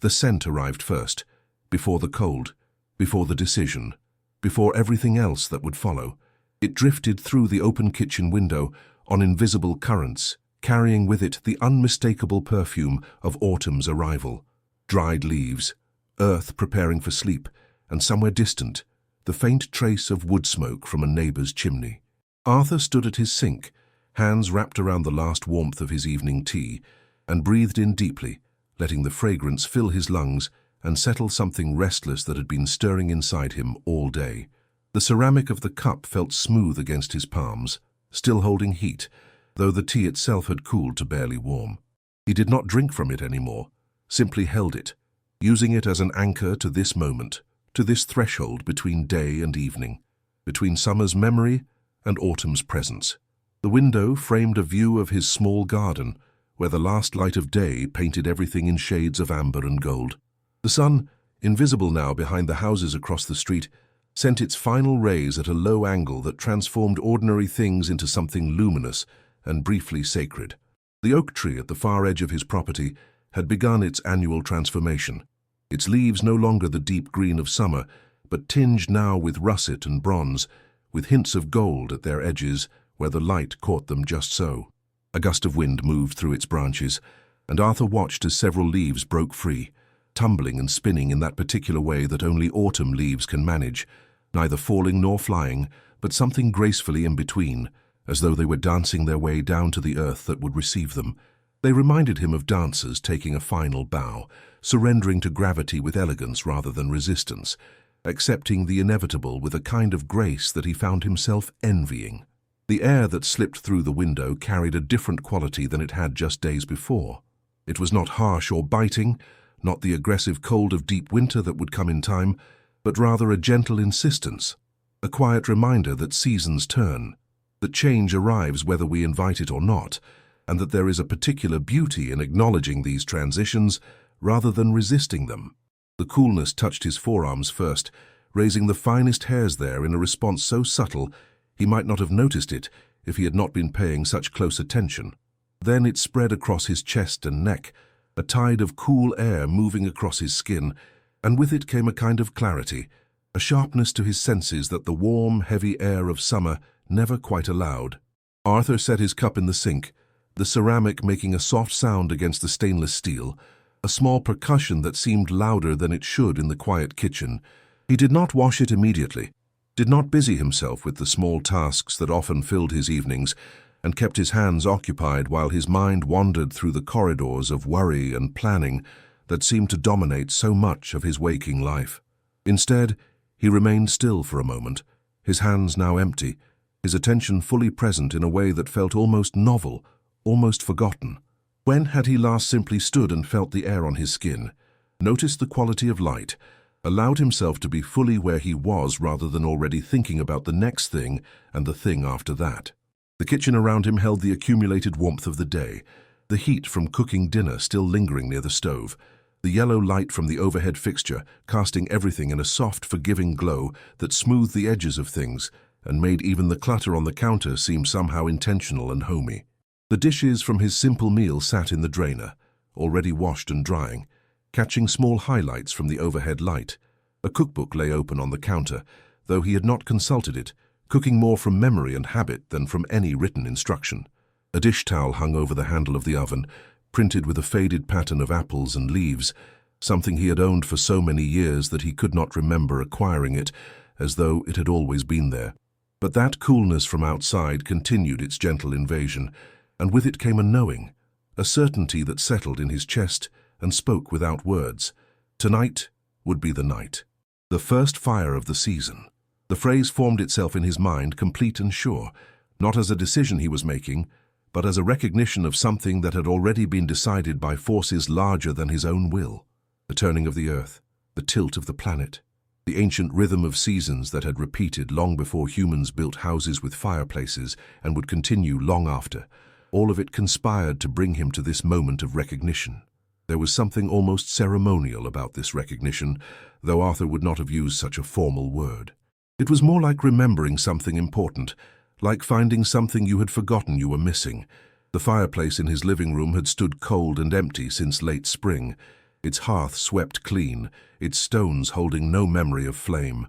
The scent arrived first, before the cold, before the decision, before everything else that would follow. It drifted through the open kitchen window on invisible currents, carrying with it the unmistakable perfume of autumn's arrival. Dried leaves, earth preparing for sleep, and somewhere distant, the faint trace of wood smoke from a neighbor's chimney. Arthur stood at his sink, hands wrapped around the last warmth of his evening tea, and breathed in deeply, letting the fragrance fill his lungs and settle something restless that had been stirring inside him all day. The ceramic of the cup felt smooth against his palms, still holding heat, though the tea itself had cooled to barely warm. He did not drink from it anymore, simply held it, using it as an anchor to this moment, to this threshold between day and evening, between summer's memory and autumn's presence. The window framed a view of his small garden, where the last light of day painted everything in shades of amber and gold. The sun, invisible now behind the houses across the street, sent its final rays at a low angle that transformed ordinary things into something luminous and briefly sacred. The oak tree at the far edge of his property had begun its annual transformation, its leaves no longer the deep green of summer, but tinged now with russet and bronze, with hints of gold at their edges where the light caught them just so. A gust of wind moved through its branches, and Arthur watched as several leaves broke free, tumbling and spinning in that particular way that only autumn leaves can manage, neither falling nor flying, but something gracefully in between, as though they were dancing their way down to the earth that would receive them. They reminded him of dancers taking a final bow, surrendering to gravity with elegance rather than resistance, accepting the inevitable with a kind of grace that he found himself envying. The air that slipped through the window carried a different quality than it had just days before. It was not harsh or biting, not the aggressive cold of deep winter that would come in time, but rather a gentle insistence, a quiet reminder that seasons turn, that change arrives whether we invite it or not, and that there is a particular beauty in acknowledging these transitions rather than resisting them. The coolness touched his forearms first, raising the finest hairs there in a response so subtle he might not have noticed it if he had not been paying such close attention. Then it spread across his chest and neck, a tide of cool air moving across his skin, and with it came a kind of clarity, a sharpness to his senses that the warm, heavy air of summer never quite allowed. Arthur set his cup in the sink, the ceramic making a soft sound against the stainless steel, a small percussion that seemed louder than it should in the quiet kitchen. He did not wash it immediately, did not busy himself with the small tasks that often filled his evenings, and kept his hands occupied while his mind wandered through the corridors of worry and planning that seemed to dominate so much of his waking life. Instead, he remained still for a moment, his hands now empty, his attention fully present in a way that felt almost novel, almost forgotten. When had he last simply stood and felt the air on his skin, noticed the quality of light, allowed himself to be fully where he was rather than already thinking about the next thing and the thing after that? The kitchen around him held the accumulated warmth of the day, the heat from cooking dinner still lingering near the stove, the yellow light from the overhead fixture casting everything in a soft, forgiving glow that smoothed the edges of things and made even the clutter on the counter seem somehow intentional and homey. The dishes from his simple meal sat in the drainer, already washed and drying, catching small highlights from the overhead light. A cookbook lay open on the counter, though he had not consulted it, cooking more from memory and habit than from any written instruction. A dish towel hung over the handle of the oven, printed with a faded pattern of apples and leaves, something he had owned for so many years that he could not remember acquiring it, as though it had always been there. But that coolness from outside continued its gentle invasion, and with it came a knowing, a certainty that settled in his chest and spoke without words. Tonight would be the night. The first fire of the season. The phrase formed itself in his mind, complete and sure, not as a decision he was making, but as a recognition of something that had already been decided by forces larger than his own will. The turning of the earth, the tilt of the planet, the ancient rhythm of seasons that had repeated long before humans built houses with fireplaces and would continue long after. All of it conspired to bring him to this moment of recognition. There was something almost ceremonial about this recognition, though Arthur would not have used such a formal word. It was more like remembering something important, like finding something you had forgotten you were missing. The fireplace in his living room had stood cold and empty since late spring, its hearth swept clean, its stones holding no memory of flame.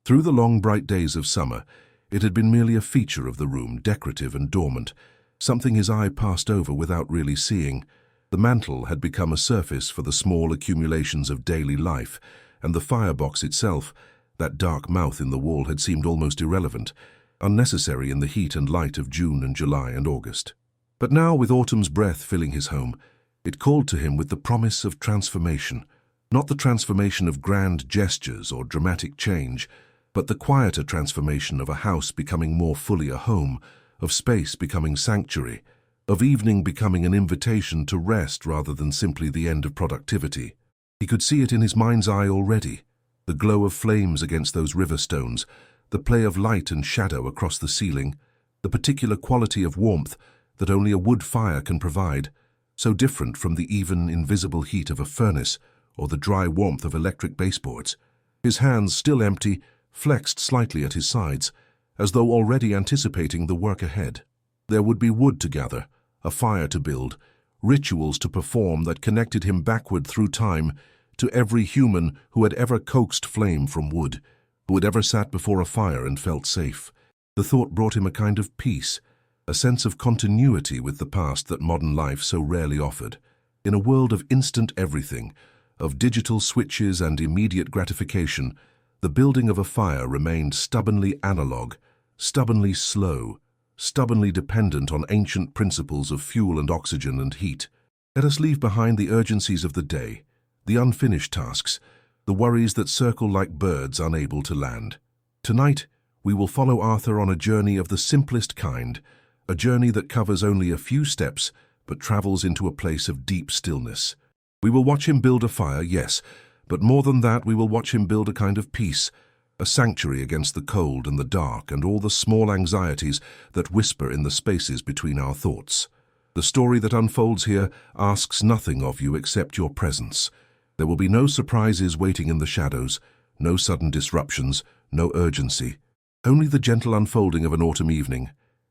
Through the long bright days of summer, it had been merely a feature of the room, decorative and dormant, something his eye passed over without really seeing. The mantel had become a surface for the small accumulations of daily life, and the firebox itself, that dark mouth in the wall, had seemed almost irrelevant, unnecessary in the heat and light of June and July and August. But now, with autumn's breath filling his home, it called to him with the promise of transformation, not the transformation of grand gestures or dramatic change, but the quieter transformation of a house becoming more fully a home, of space becoming sanctuary, of evening becoming an invitation to rest rather than simply the end of productivity. He could see it in his mind's eye already, the glow of flames against those river stones, the play of light and shadow across the ceiling, the particular quality of warmth that only a wood fire can provide, so different from the even, invisible heat of a furnace or the dry warmth of electric baseboards. His hands, still empty, flexed slightly at his sides, as though already anticipating the work ahead. There would be wood to gather, a fire to build, rituals to perform that connected him backward through time to every human who had ever coaxed flame from wood, who had ever sat before a fire and felt safe. The thought brought him a kind of peace, a sense of continuity with the past that modern life so rarely offered. In a world of instant everything, of digital switches and immediate gratification, the building of a fire remained stubbornly analog, stubbornly slow, stubbornly dependent on ancient principles of fuel and oxygen and heat. Let us leave behind the urgencies of the day, the unfinished tasks, the worries that circle like birds unable to land. Tonight, we will follow Arthur on a journey of the simplest kind, a journey that covers only a few steps but travels into a place of deep stillness. We will watch him build a fire, yes, but more than that, we will watch him build a kind of peace, a sanctuary against the cold and the dark and all the small anxieties that whisper in the spaces between our thoughts. The story that unfolds here asks nothing of you except your presence. There will be no surprises waiting in the shadows, no sudden disruptions, no urgency, only the gentle unfolding of an autumn evening,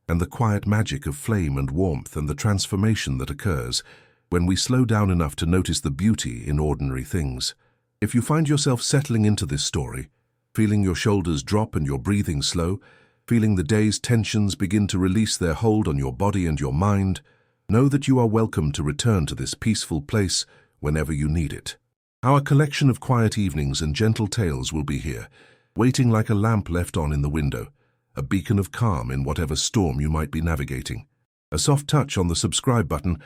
and the quiet magic of flame and warmth and the transformation that occurs when we slow down enough to notice the beauty in ordinary things. If you find yourself settling into this story, feeling your shoulders drop and your breathing slow, feeling the day's tensions begin to release their hold on your body and your mind, know that you are welcome to return to this peaceful place whenever you need it. Our collection of quiet evenings and gentle tales will be here, waiting like a lamp left on in the window, a beacon of calm in whatever storm you might be navigating. A soft touch on the subscribe button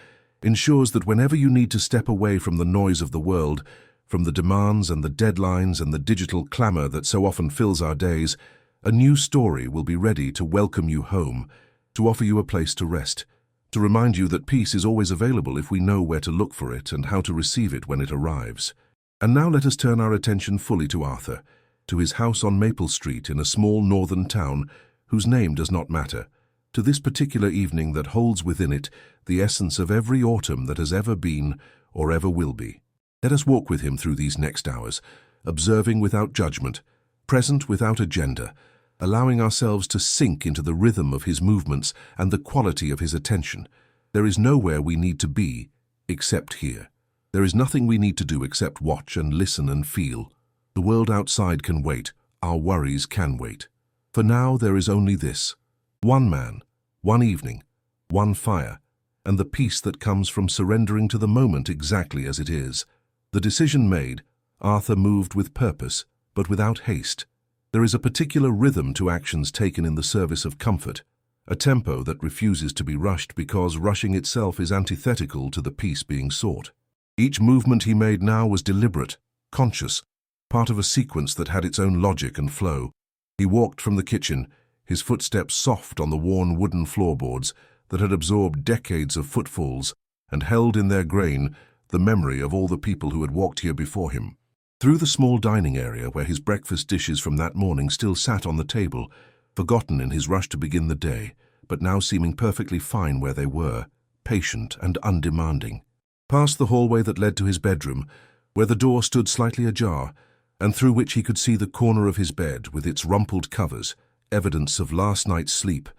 ensures that whenever you need to step away from the noise of the world, from the demands and the deadlines and the digital clamor that so often fills our days, a new story will be ready to welcome you home, to offer you a place to rest, to remind you that peace is always available if we know where to look for it and how to receive it when it arrives. And now let us turn our attention fully to Arthur, to his house on Maple Street in a small northern town whose name does not matter, to this particular evening that holds within it the essence of every autumn that has ever been or ever will be. Let us walk with him through these next hours, observing without judgment, present without agenda, allowing ourselves to sink into the rhythm of his movements and the quality of his attention. There is nowhere we need to be except here. There is nothing we need to do except watch and listen and feel. The world outside can wait, our worries can wait. For now there is only this: one man, one evening, one fire, and the peace that comes from surrendering to the moment exactly as it is. The decision made, Arthur moved with purpose, but without haste. There is a particular rhythm to actions taken in the service of comfort, a tempo that refuses to be rushed because rushing itself is antithetical to the peace being sought. Each movement he made now was deliberate, conscious, part of a sequence that had its own logic and flow. He walked from the kitchen, his footsteps soft on the worn wooden floorboards that had absorbed decades of footfalls and held in their grain the memory of all the people who had walked here before him. Through the small dining area where his breakfast dishes from that morning still sat on the table, forgotten in his rush to begin the day, but now seeming perfectly fine where they were, patient and undemanding. Past the hallway that led to his bedroom, where the door stood slightly ajar, and through which he could see the corner of his bed with its rumpled covers, evidence of last night's sleep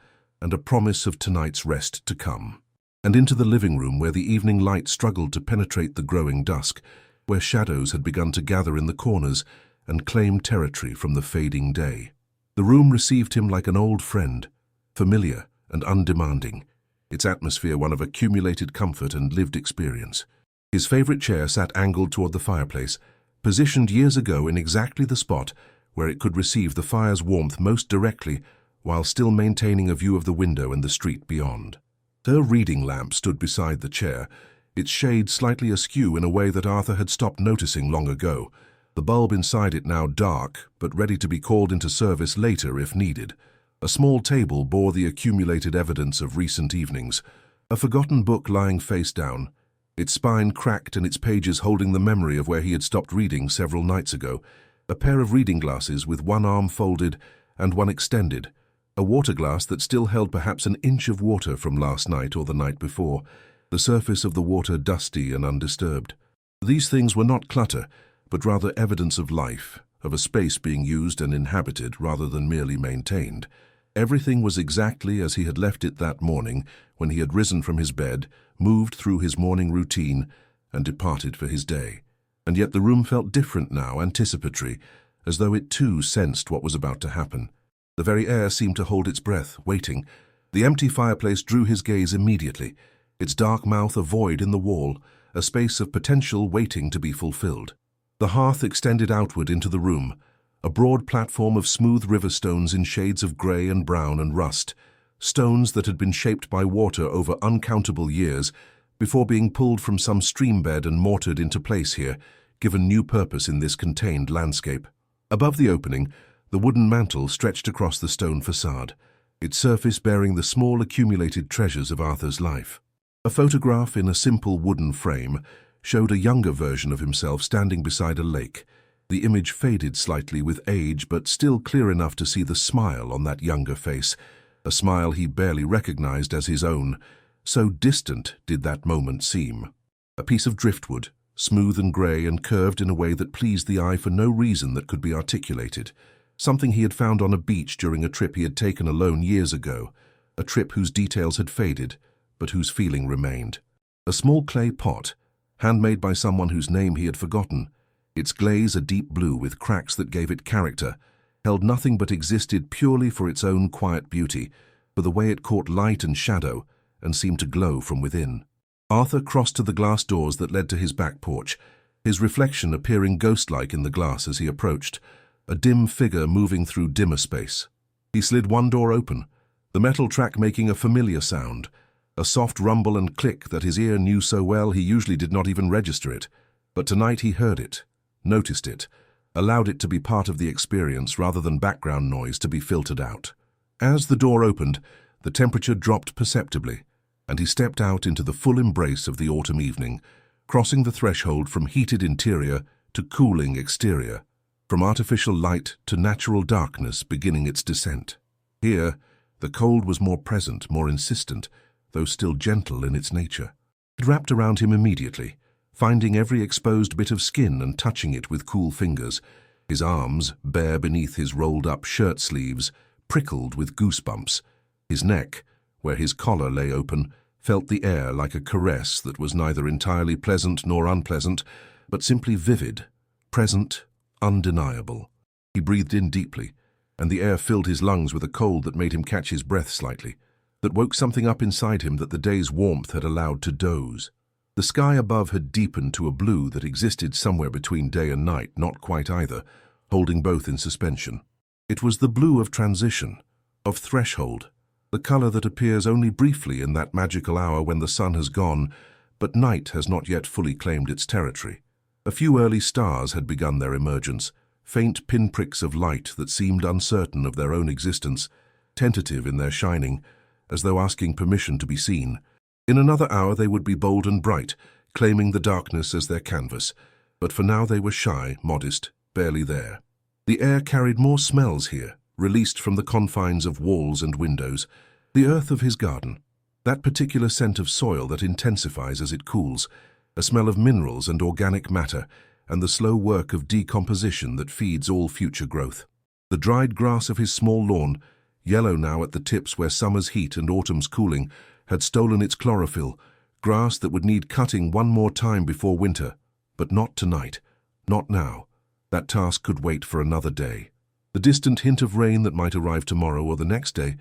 and a promise of tonight's rest to come. And into the living room where the evening light struggled to penetrate the growing dusk, where shadows had begun to gather in the corners and claim territory from the fading day. The room received him like an old friend, familiar and undemanding, its atmosphere one of accumulated comfort and lived experience. His favorite chair sat angled toward the fireplace, positioned years ago in exactly the spot where it could receive the fire's warmth most directly while still maintaining a view of the window and the street beyond. Her reading lamp stood beside the chair, its shade slightly askew in a way that Arthur had stopped noticing long ago, the bulb inside it now dark but ready to be called into service later if needed. A small table bore the accumulated evidence of recent evenings, a forgotten book lying face down, its spine cracked and its pages holding the memory of where he had stopped reading several nights ago, a pair of reading glasses with one arm folded and one extended, a water glass that still held perhaps an inch of water from last night or the night before, the surface of the water dusty and undisturbed. These things were not clutter, but rather evidence of life, of a space being used and inhabited rather than merely maintained. Everything was exactly as he had left it that morning when he had risen from his bed, moved through his morning routine, and departed for his day. And yet the room felt different now, anticipatory, as though it too sensed what was about to happen. The very air seemed to hold its breath, waiting. The empty fireplace drew his gaze immediately, its dark mouth a void in the wall, a space of potential waiting to be fulfilled. The hearth extended outward into the room, a broad platform of smooth river stones in shades of grey and brown and rust, stones that had been shaped by water over uncountable years before being pulled from some stream bed and mortared into place here, given new purpose in this contained landscape. Above the opening, the wooden mantel stretched across the stone facade, its surface bearing the small accumulated treasures of Arthur's life. A photograph in a simple wooden frame showed a younger version of himself standing beside a lake. The image faded slightly with age, but still clear enough to see the smile on that younger face, a smile he barely recognized as his own. So distant did that moment seem. A piece of driftwood, smooth and grey and curved in a way that pleased the eye for no reason that could be articulated. Something he had found on a beach during a trip he had taken alone years ago, a trip whose details had faded, but whose feeling remained. A small clay pot, handmade by someone whose name he had forgotten, its glaze a deep blue with cracks that gave it character, held nothing but existed purely for its own quiet beauty, for the way it caught light and shadow and seemed to glow from within. Arthur crossed to the glass doors that led to his back porch, his reflection appearing ghost-like in the glass as he approached, a dim figure moving through dimmer space. He slid one door open, the metal track making a familiar sound, a soft rumble and click that his ear knew so well he usually did not even register it. But tonight he heard it, noticed it, allowed it to be part of the experience rather than background noise to be filtered out. As the door opened, the temperature dropped perceptibly, and he stepped out into the full embrace of the autumn evening, crossing the threshold from heated interior to cooling exterior, from artificial light to natural darkness beginning its descent. Here, the cold was more present, more insistent, though still gentle in its nature. It wrapped around him immediately, finding every exposed bit of skin and touching it with cool fingers. His arms, bare beneath his rolled-up shirt sleeves, prickled with goosebumps. His neck, where his collar lay open, felt the air like a caress that was neither entirely pleasant nor unpleasant, but simply vivid, present, undeniable. He breathed in deeply, and the air filled his lungs with a cold that made him catch his breath slightly, that woke something up inside him that the day's warmth had allowed to doze. The sky above had deepened to a blue that existed somewhere between day and night, not quite either, holding both in suspension. It was the blue of transition, of threshold, the color that appears only briefly in that magical hour when the sun has gone, but night has not yet fully claimed its territory. A few early stars had begun their emergence, faint pinpricks of light that seemed uncertain of their own existence, tentative in their shining, as though asking permission to be seen. In another hour they would be bold and bright, claiming the darkness as their canvas, but for now they were shy, modest, barely there. The air carried more smells here, released from the confines of walls and windows. The earth of his garden, that particular scent of soil that intensifies as it cools, a smell of minerals and organic matter, and the slow work of decomposition that feeds all future growth. The dried grass of his small lawn, yellow now at the tips where summer's heat and autumn's cooling had stolen its chlorophyll, grass that would need cutting one more time before winter, But not tonight. Not now. That task could wait for another day. The distant hint of rain that might arrive tomorrow or the next day,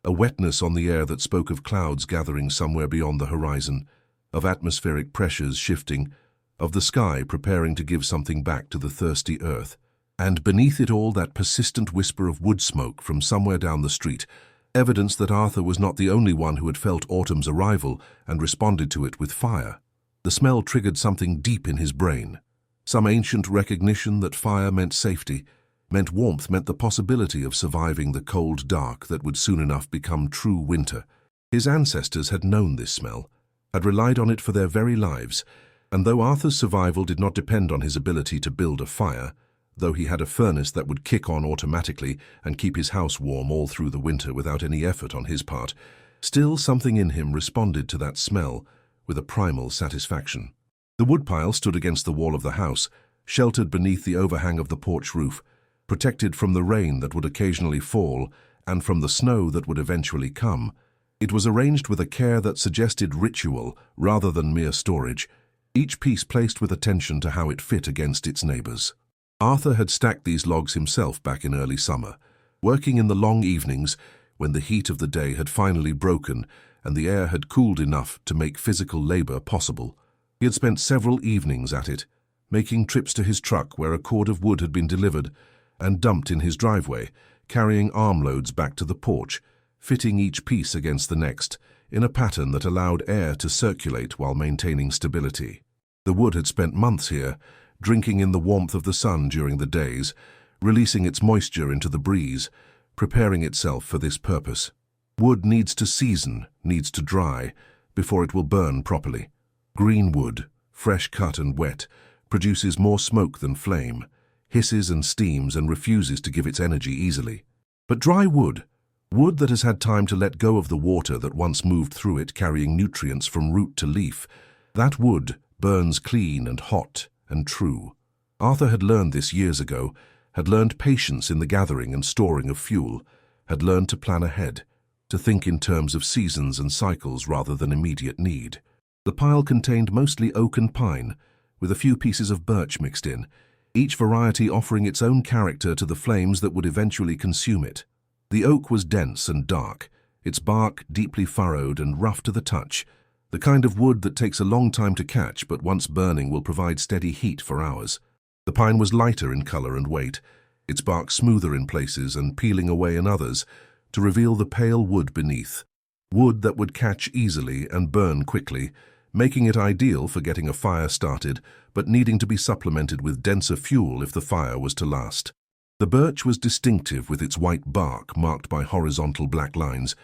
a wetness on the air that spoke of clouds gathering somewhere beyond the horizon, of atmospheric pressures shifting, of the sky preparing to give something back to the thirsty earth. And beneath it all, that persistent whisper of wood smoke from somewhere down the street, evidence that Arthur was not the only one who had felt autumn's arrival and responded to it with fire. The smell triggered something deep in his brain, some ancient recognition that fire meant safety, meant warmth, meant the possibility of surviving the cold dark that would soon enough become true winter. His ancestors had known this smell, had relied on it for their very lives, and though Arthur's survival did not depend on his ability to build a fire, though he had a furnace that would kick on automatically and keep his house warm all through the winter without any effort on his part, still something in him responded to that smell with a primal satisfaction. The woodpile stood against the wall of the house, sheltered beneath the overhang of the porch roof, protected from the rain that would occasionally fall and from the snow that would eventually come. It was arranged with a care that suggested ritual rather than mere storage, each piece placed with attention to how it fit against its neighbors. Arthur had stacked these logs himself back in early summer, working in the long evenings when the heat of the day had finally broken and the air had cooled enough to make physical labor possible. He had spent several evenings at it, making trips to his truck where a cord of wood had been delivered and dumped in his driveway, carrying armloads back to the porch, fitting each piece against the next, in a pattern that allowed air to circulate while maintaining stability. The wood had spent months here, drinking in the warmth of the sun during the days, releasing its moisture into the breeze, preparing itself for this purpose. Wood needs to season, needs to dry, before it will burn properly. Green wood, fresh cut and wet, produces more smoke than flame, hisses and steams and refuses to give its energy easily. But dry wood, wood that has had time to let go of the water that once moved through it carrying nutrients from root to leaf, that wood burns clean and hot and true. Arthur had learned this years ago, had learned patience in the gathering and storing of fuel, had learned to plan ahead, to think in terms of seasons and cycles rather than immediate need. The pile contained mostly oak and pine, with a few pieces of birch mixed in, each variety offering its own character to the flames that would eventually consume it. The oak was dense and dark, its bark deeply furrowed and rough to the touch, the kind of wood that takes a long time to catch but once burning will provide steady heat for hours. The pine was lighter in color and weight, its bark smoother in places and peeling away in others, to reveal the pale wood beneath. Wood that would catch easily and burn quickly, making it ideal for getting a fire started, but needing to be supplemented with denser fuel if the fire was to last. The birch was distinctive with its white bark marked by horizontal black lines,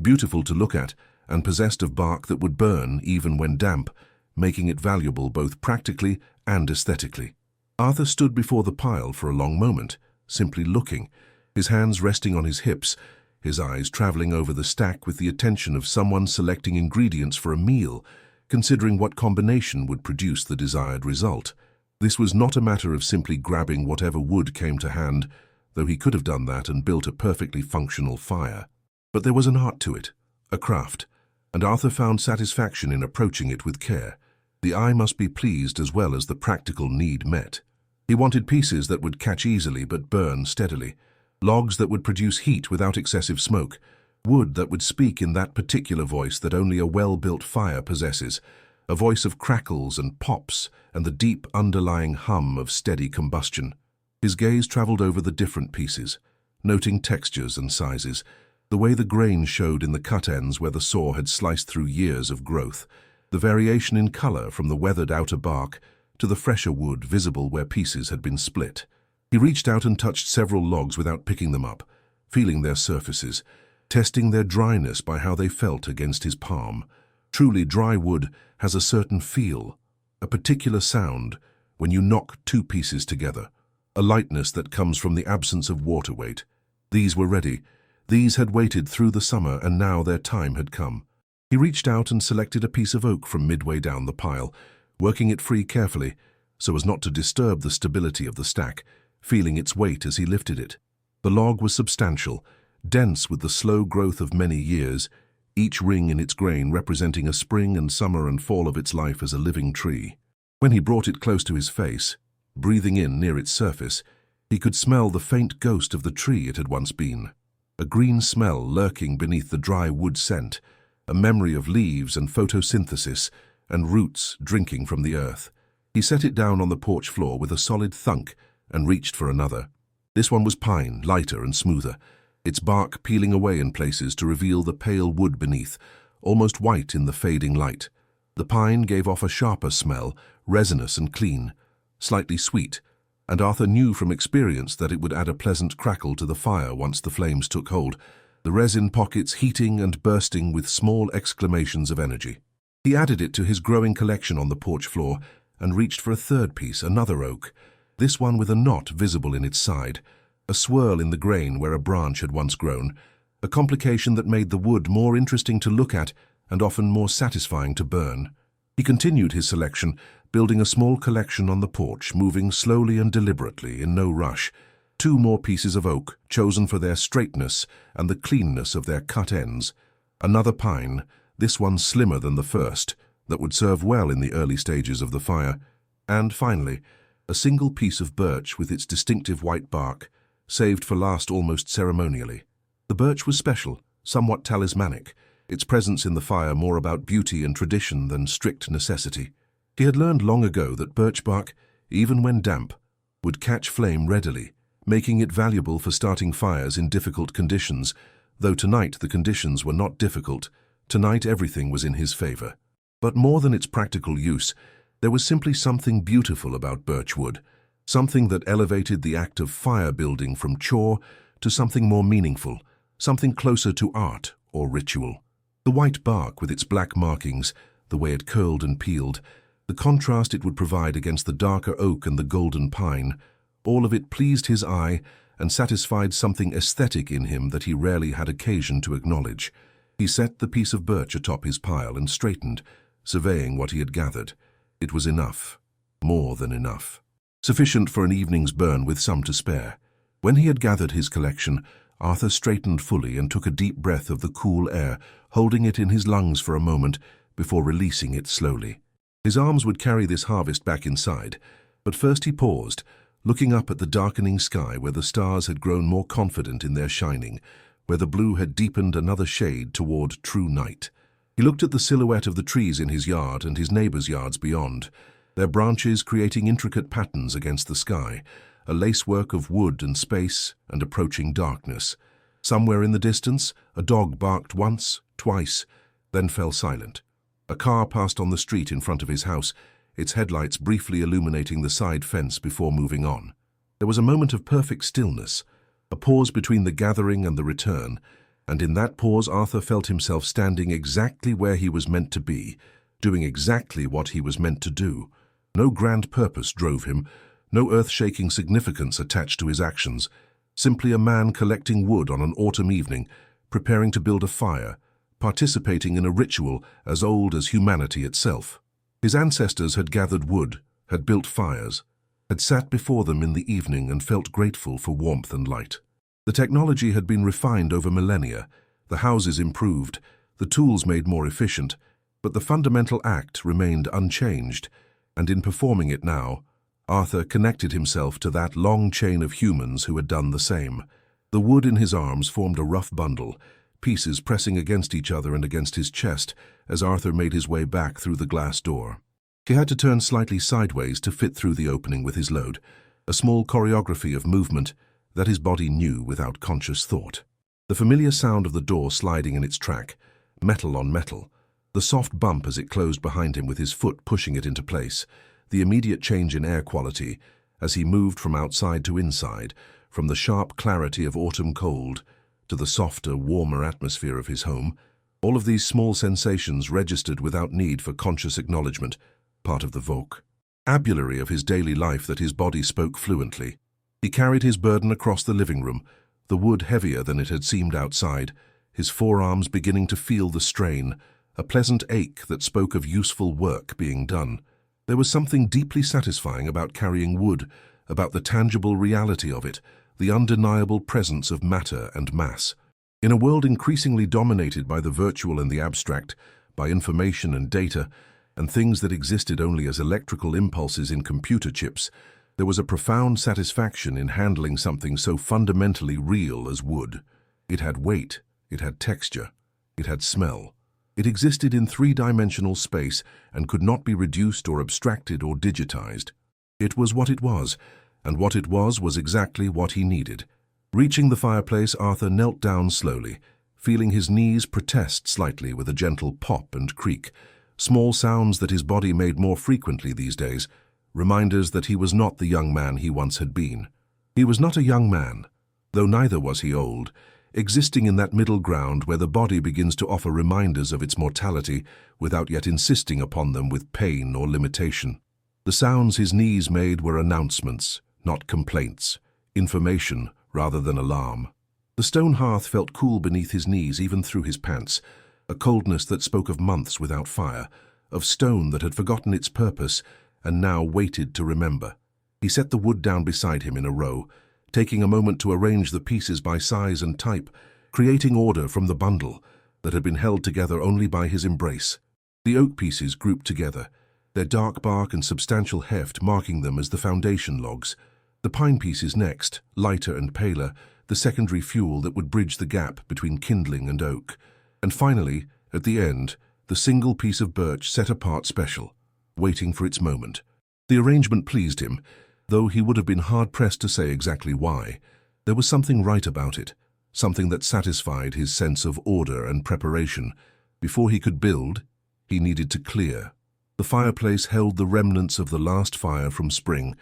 beautiful to look at, and possessed of bark that would burn even when damp, making it valuable both practically and aesthetically. Arthur stood before the pile for a long moment, simply looking, his hands resting on his hips, his eyes traveling over the stack with the attention of someone selecting ingredients for a meal, considering what combination would produce the desired result. This was not a matter of simply grabbing whatever wood came to hand, though he could have done that and built a perfectly functional fire. But there was an art to it, a craft, and Arthur found satisfaction in approaching it with care. The eye must be pleased as well as the practical need met. He wanted pieces that would catch easily but burn steadily, logs that would produce heat without excessive smoke, wood that would speak in that particular voice that only a well-built fire possesses, a voice of crackles and pops and the deep underlying hum of steady combustion. His gaze traveled over the different pieces, noting textures and sizes, the way the grain showed in the cut ends where the saw had sliced through years of growth, the variation in color from the weathered outer bark to the fresher wood visible where pieces had been split. He reached out and touched several logs without picking them up, feeling their surfaces, testing their dryness by how they felt against his palm. Truly dry wood has a certain feel, a particular sound when you knock two pieces together, a lightness that comes from the absence of water weight. These were ready. These had waited through the summer and now their time had come. He reached out and selected a piece of oak from midway down the pile, working it free carefully so as not to disturb the stability of the stack, feeling its weight as he lifted it. The log was substantial, dense with the slow growth of many years, each ring in its grain representing a spring and summer and fall of its life as a living tree. When he brought it close to his face, breathing in near its surface, he could smell the faint ghost of the tree it had once been. A green smell lurking beneath the dry wood scent, a memory of leaves and photosynthesis and roots drinking from the earth. He set it down on the porch floor with a solid thunk and reached for another. This one was pine, lighter and smoother, its bark peeling away in places to reveal the pale wood beneath, almost white in the fading light. The pine gave off a sharper smell, resinous and clean, slightly sweet, and Arthur knew from experience that it would add a pleasant crackle to the fire once the flames took hold, the resin pockets heating and bursting with small exclamations of energy. He added it to his growing collection on the porch floor and reached for a third piece, another oak, this one with a knot visible in its side, a swirl in the grain where a branch had once grown, a complication that made the wood more interesting to look at and often more satisfying to burn. He continued his selection, building a small collection on the porch, moving slowly and deliberately, in no rush. 2 more pieces of oak, chosen for their straightness and the cleanness of their cut ends. Another pine, this one slimmer than the first, that would serve well in the early stages of the fire. And finally, a single piece of birch with its distinctive white bark, saved for last almost ceremonially. The birch was special, somewhat talismanic, its presence in the fire more about beauty and tradition than strict necessity. He had learned long ago that birch bark, even when damp, would catch flame readily, making it valuable for starting fires in difficult conditions, though tonight the conditions were not difficult. Tonight everything was in his favor. But more than its practical use, there was simply something beautiful about birch wood, something that elevated the act of fire building from chore to something more meaningful, something closer to art or ritual. The white bark with its black markings, the way it curled and peeled, the contrast it would provide against the darker oak and the golden pine, all of it pleased his eye and satisfied something aesthetic in him that he rarely had occasion to acknowledge. He set the piece of birch atop his pile and straightened, surveying what he had gathered. It was enough, more than enough. Sufficient for an evening's burn with some to spare. When he had gathered his collection, Arthur straightened fully and took a deep breath of the cool air, holding it in his lungs for a moment before releasing it slowly. His arms would carry this harvest back inside, but first he paused, looking up at the darkening sky where the stars had grown more confident in their shining, where the blue had deepened another shade toward true night. He looked at the silhouette of the trees in his yard and his neighbors' yards beyond, their branches creating intricate patterns against the sky, a lacework of wood and space and approaching darkness. Somewhere in the distance, a dog barked once, twice, then fell silent. A car passed on the street in front of his house, its headlights briefly illuminating the side fence before moving on. There was a moment of perfect stillness, a pause between the gathering and the return, and in that pause Arthur felt himself standing exactly where he was meant to be, doing exactly what he was meant to do. No grand purpose drove him, no earth-shaking significance attached to his actions, simply a man collecting wood on an autumn evening, preparing to build a fire, participating in a ritual as old as humanity itself. His ancestors had gathered wood, had built fires, had sat before them in the evening and felt grateful for warmth and light. The technology had been refined over millennia, the houses improved, the tools made more efficient, but the fundamental act remained unchanged, and in performing it now, Arthur connected himself to that long chain of humans who had done the same. The wood in his arms formed a rough bundle, pieces pressing against each other and against his chest as Arthur made his way back through the glass door. He had to turn slightly sideways to fit through the opening with his load, a small choreography of movement that his body knew without conscious thought. The familiar sound of the door sliding in its track, metal on metal, the soft bump as it closed behind him with his foot pushing it into place, the immediate change in air quality as he moved from outside to inside, from the sharp clarity of autumn cold to the softer, warmer atmosphere of his home, all of these small sensations registered without need for conscious acknowledgement, part of the vocabulary of his daily life that his body spoke fluently. He carried his burden across the living room, the wood heavier than it had seemed outside, his forearms beginning to feel the strain, a pleasant ache that spoke of useful work being done. There was something deeply satisfying about carrying wood, about the tangible reality of it, the undeniable presence of matter and mass. In a world increasingly dominated by the virtual and the abstract, by information and data, and things that existed only as electrical impulses in computer chips, there was a profound satisfaction in handling something so fundamentally real as wood. It had weight, it had texture, it had smell. It existed in three-dimensional space and could not be reduced or abstracted or digitized. It was what it was, and what it was exactly what he needed. Reaching the fireplace, Arthur knelt down slowly, feeling his knees protest slightly with a gentle pop and creak, small sounds that his body made more frequently these days, reminders that he was not the young man he once had been. He was not a young man, though neither was he old, existing in that middle ground where the body begins to offer reminders of its mortality without yet insisting upon them with pain or limitation. The sounds his knees made were announcements, not complaints, information rather than alarm. The stone hearth felt cool beneath his knees even through his pants, a coldness that spoke of months without fire, of stone that had forgotten its purpose and now waited to remember. He set the wood down beside him in a row, taking a moment to arrange the pieces by size and type, creating order from the bundle that had been held together only by his embrace. The oak pieces grouped together, their dark bark and substantial heft marking them as the foundation logs. The pine pieces next, lighter and paler, the secondary fuel that would bridge the gap between kindling and oak. And finally, at the end, the single piece of birch set apart special, waiting for its moment. The arrangement pleased him, though he would have been hard-pressed to say exactly why. There was something right about it, something that satisfied his sense of order and preparation. Before he could build, he needed to clear. The fireplace held the remnants of the last fire from spring,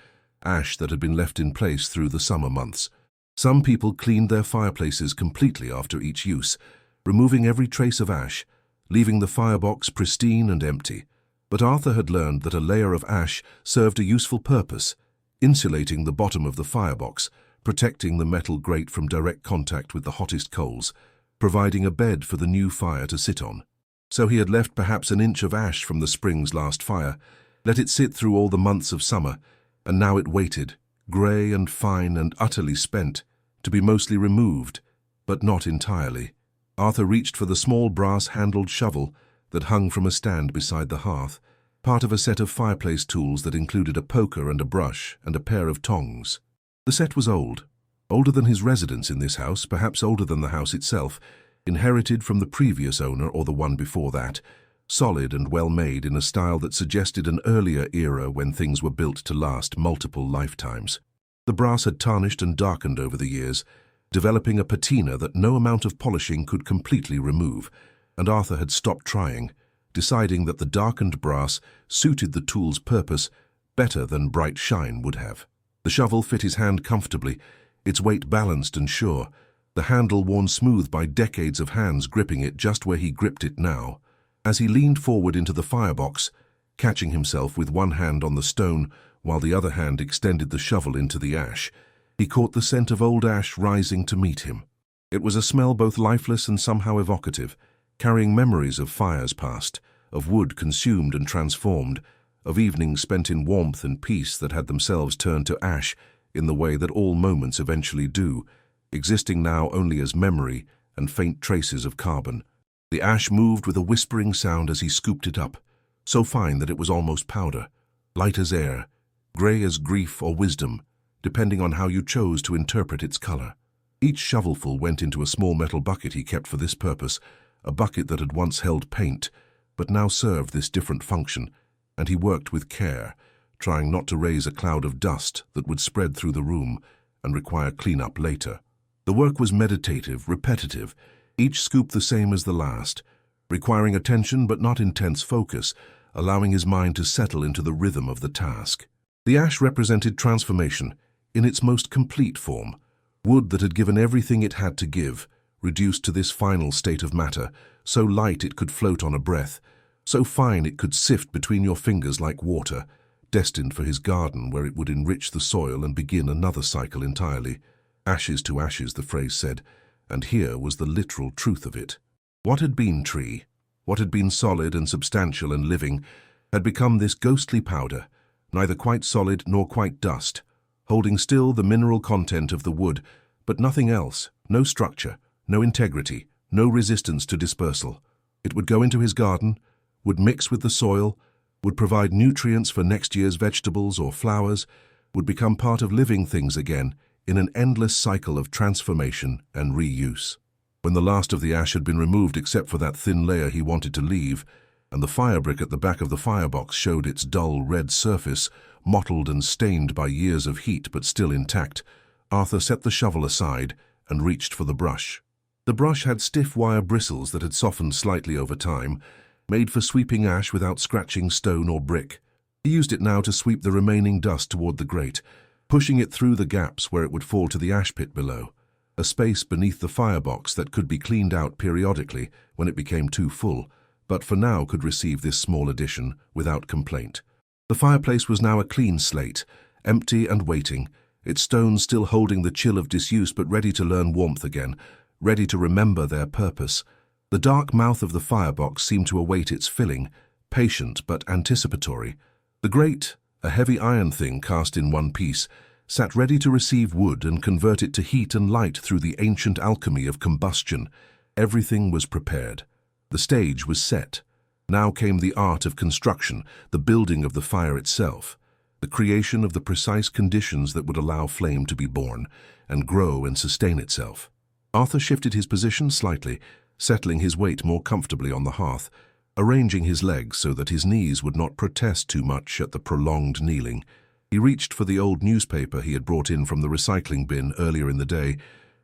ash that had been left in place through the summer months. Some people cleaned their fireplaces completely after each use, removing every trace of ash, leaving the firebox pristine and empty. But Arthur had learned that a layer of ash served a useful purpose, insulating the bottom of the firebox, protecting the metal grate from direct contact with the hottest coals, providing a bed for the new fire to sit on. So he had left perhaps an inch of ash from the spring's last fire, let it sit through all the months of summer, and now it waited, grey and fine and utterly spent, to be mostly removed, but not entirely. Arthur reached for the small brass-handled shovel that hung from a stand beside the hearth, part of a set of fireplace tools that included a poker and a brush and a pair of tongs. The set was old, older than his residence in this house, perhaps older than the house itself, inherited from the previous owner or the one before that, solid and well-made in a style that suggested an earlier era when things were built to last multiple lifetimes. The brass had tarnished and darkened over the years, developing a patina that no amount of polishing could completely remove, and Arthur had stopped trying, deciding that the darkened brass suited the tool's purpose better than bright shine would have. The shovel fit his hand comfortably, its weight balanced and sure, the handle worn smooth by decades of hands gripping it just where he gripped it now. As he leaned forward into the firebox, catching himself with one hand on the stone while the other hand extended the shovel into the ash, he caught the scent of old ash rising to meet him. It was a smell both lifeless and somehow evocative, carrying memories of fires past, of wood consumed and transformed, of evenings spent in warmth and peace that had themselves turned to ash in the way that all moments eventually do, existing now only as memory and faint traces of carbon. The ash moved with a whispering sound as he scooped it up, so fine that it was almost powder, light as air, grey as grief or wisdom, depending on how you chose to interpret its color. Each shovelful went into a small metal bucket he kept for this purpose, a bucket that had once held paint, but now served this different function, and he worked with care, trying not to raise a cloud of dust that would spread through the room and require cleanup later. The work was meditative, repetitive, each scoop the same as the last, requiring attention but not intense focus, allowing his mind to settle into the rhythm of the task. The ash represented transformation in its most complete form, wood that had given everything it had to give, reduced to this final state of matter, so light it could float on a breath, so fine it could sift between your fingers like water, destined for his garden where it would enrich the soil and begin another cycle entirely. Ashes to ashes, the phrase said, and here was the literal truth of it. What had been tree, what had been solid and substantial and living, had become this ghostly powder, neither quite solid nor quite dust, holding still the mineral content of the wood, but nothing else, no structure, no integrity, no resistance to dispersal. It would go into his garden, would mix with the soil, would provide nutrients for next year's vegetables or flowers, would become part of living things again in an endless cycle of transformation and reuse. When the last of the ash had been removed except for that thin layer he wanted to leave, and the fire brick at the back of the firebox showed its dull red surface, mottled and stained by years of heat but still intact, Arthur set the shovel aside and reached for the brush. The brush had stiff wire bristles that had softened slightly over time, made for sweeping ash without scratching stone or brick. He used it now to sweep the remaining dust toward the grate, pushing it through the gaps where it would fall to the ash pit below, a space beneath the firebox that could be cleaned out periodically when it became too full, but for now could receive this small addition without complaint. The fireplace was now a clean slate, empty and waiting, its stones still holding the chill of disuse but ready to learn warmth again, ready to remember their purpose. The dark mouth of the firebox seemed to await its filling, patient but anticipatory. The grate, a heavy iron thing cast in one piece, sat ready to receive wood and convert it to heat and light through the ancient alchemy of combustion. Everything was prepared. The stage was set. Now came the art of construction, the building of the fire itself, the creation of the precise conditions that would allow flame to be born and grow and sustain itself. Arthur shifted his position slightly, settling his weight more comfortably on the hearth, arranging his legs so that his knees would not protest too much at the prolonged kneeling. He reached for the old newspaper he had brought in from the recycling bin earlier in the day,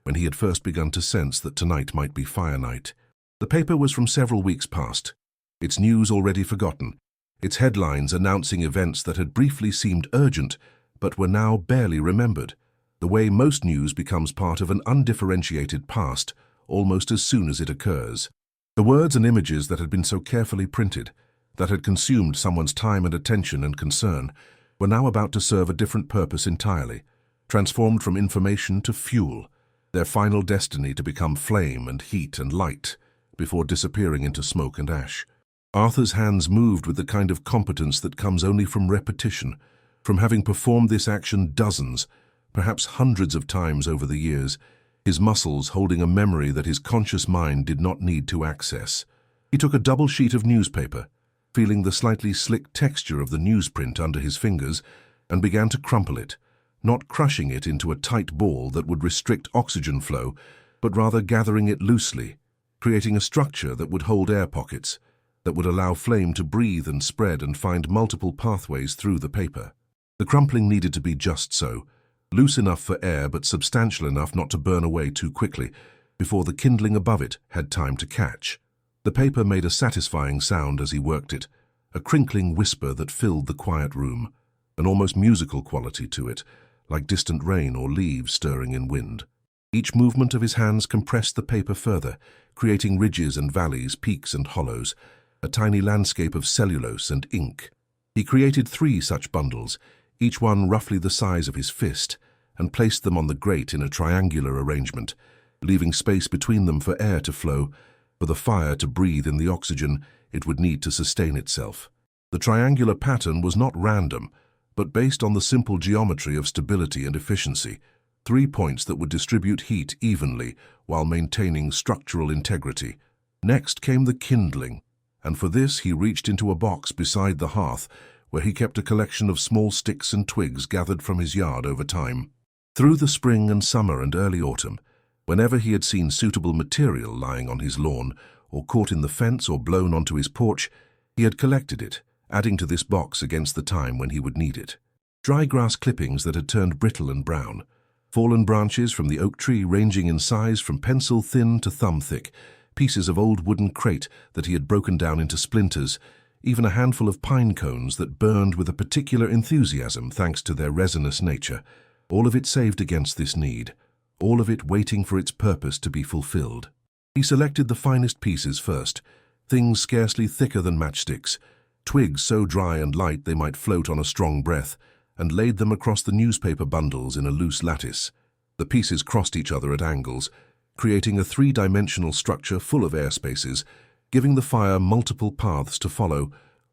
when he had first begun to sense that tonight might be fire night. The paper was from several weeks past, its news already forgotten, its headlines announcing events that had briefly seemed urgent but were now barely remembered, the way most news becomes part of an undifferentiated past almost as soon as it occurs. The words and images that had been so carefully printed, that had consumed someone's time and attention and concern, were now about to serve a different purpose entirely, transformed from information to fuel, their final destiny to become flame and heat and light, before disappearing into smoke and ash. Arthur's hands moved with the kind of competence that comes only from repetition, from having performed this action dozens, perhaps hundreds of times over the years, his muscles holding a memory that his conscious mind did not need to access. He took a double sheet of newspaper, feeling the slightly slick texture of the newsprint under his fingers, and began to crumple it, not crushing it into a tight ball that would restrict oxygen flow, but rather gathering it loosely, creating a structure that would hold air pockets, that would allow flame to breathe and spread and find multiple pathways through the paper. The crumpling needed to be just so, loose enough for air but substantial enough not to burn away too quickly, before the kindling above it had time to catch. The paper made a satisfying sound as he worked it, a crinkling whisper that filled the quiet room, an almost musical quality to it, like distant rain or leaves stirring in wind. Each movement of his hands compressed the paper further, creating ridges and valleys, peaks and hollows, a tiny landscape of cellulose and ink. He created 3 such bundles, each one roughly the size of his fist, and placed them on the grate in a triangular arrangement, leaving space between them for air to flow, for the fire to breathe in the oxygen it would need to sustain itself. The triangular pattern was not random, but based on the simple geometry of stability and efficiency, 3 points that would distribute heat evenly while maintaining structural integrity. Next came the kindling, and for this he reached into a box beside the hearth, where he kept a collection of small sticks and twigs gathered from his yard over time. Through the spring and summer and early autumn, whenever he had seen suitable material lying on his lawn, or caught in the fence or blown onto his porch, he had collected it, adding to this box against the time when he would need it. Dry grass clippings that had turned brittle and brown, fallen branches from the oak tree ranging in size from pencil-thin to thumb-thick, pieces of old wooden crate that he had broken down into splinters, even a handful of pine cones that burned with a particular enthusiasm thanks to their resinous nature, all of it saved against this need, all of it waiting for its purpose to be fulfilled. He selected the finest pieces first, things scarcely thicker than matchsticks, twigs so dry and light they might float on a strong breath, and laid them across the newspaper bundles in a loose lattice. The pieces crossed each other at angles, creating a 3-dimensional structure full of air spaces, giving the fire multiple paths to follow,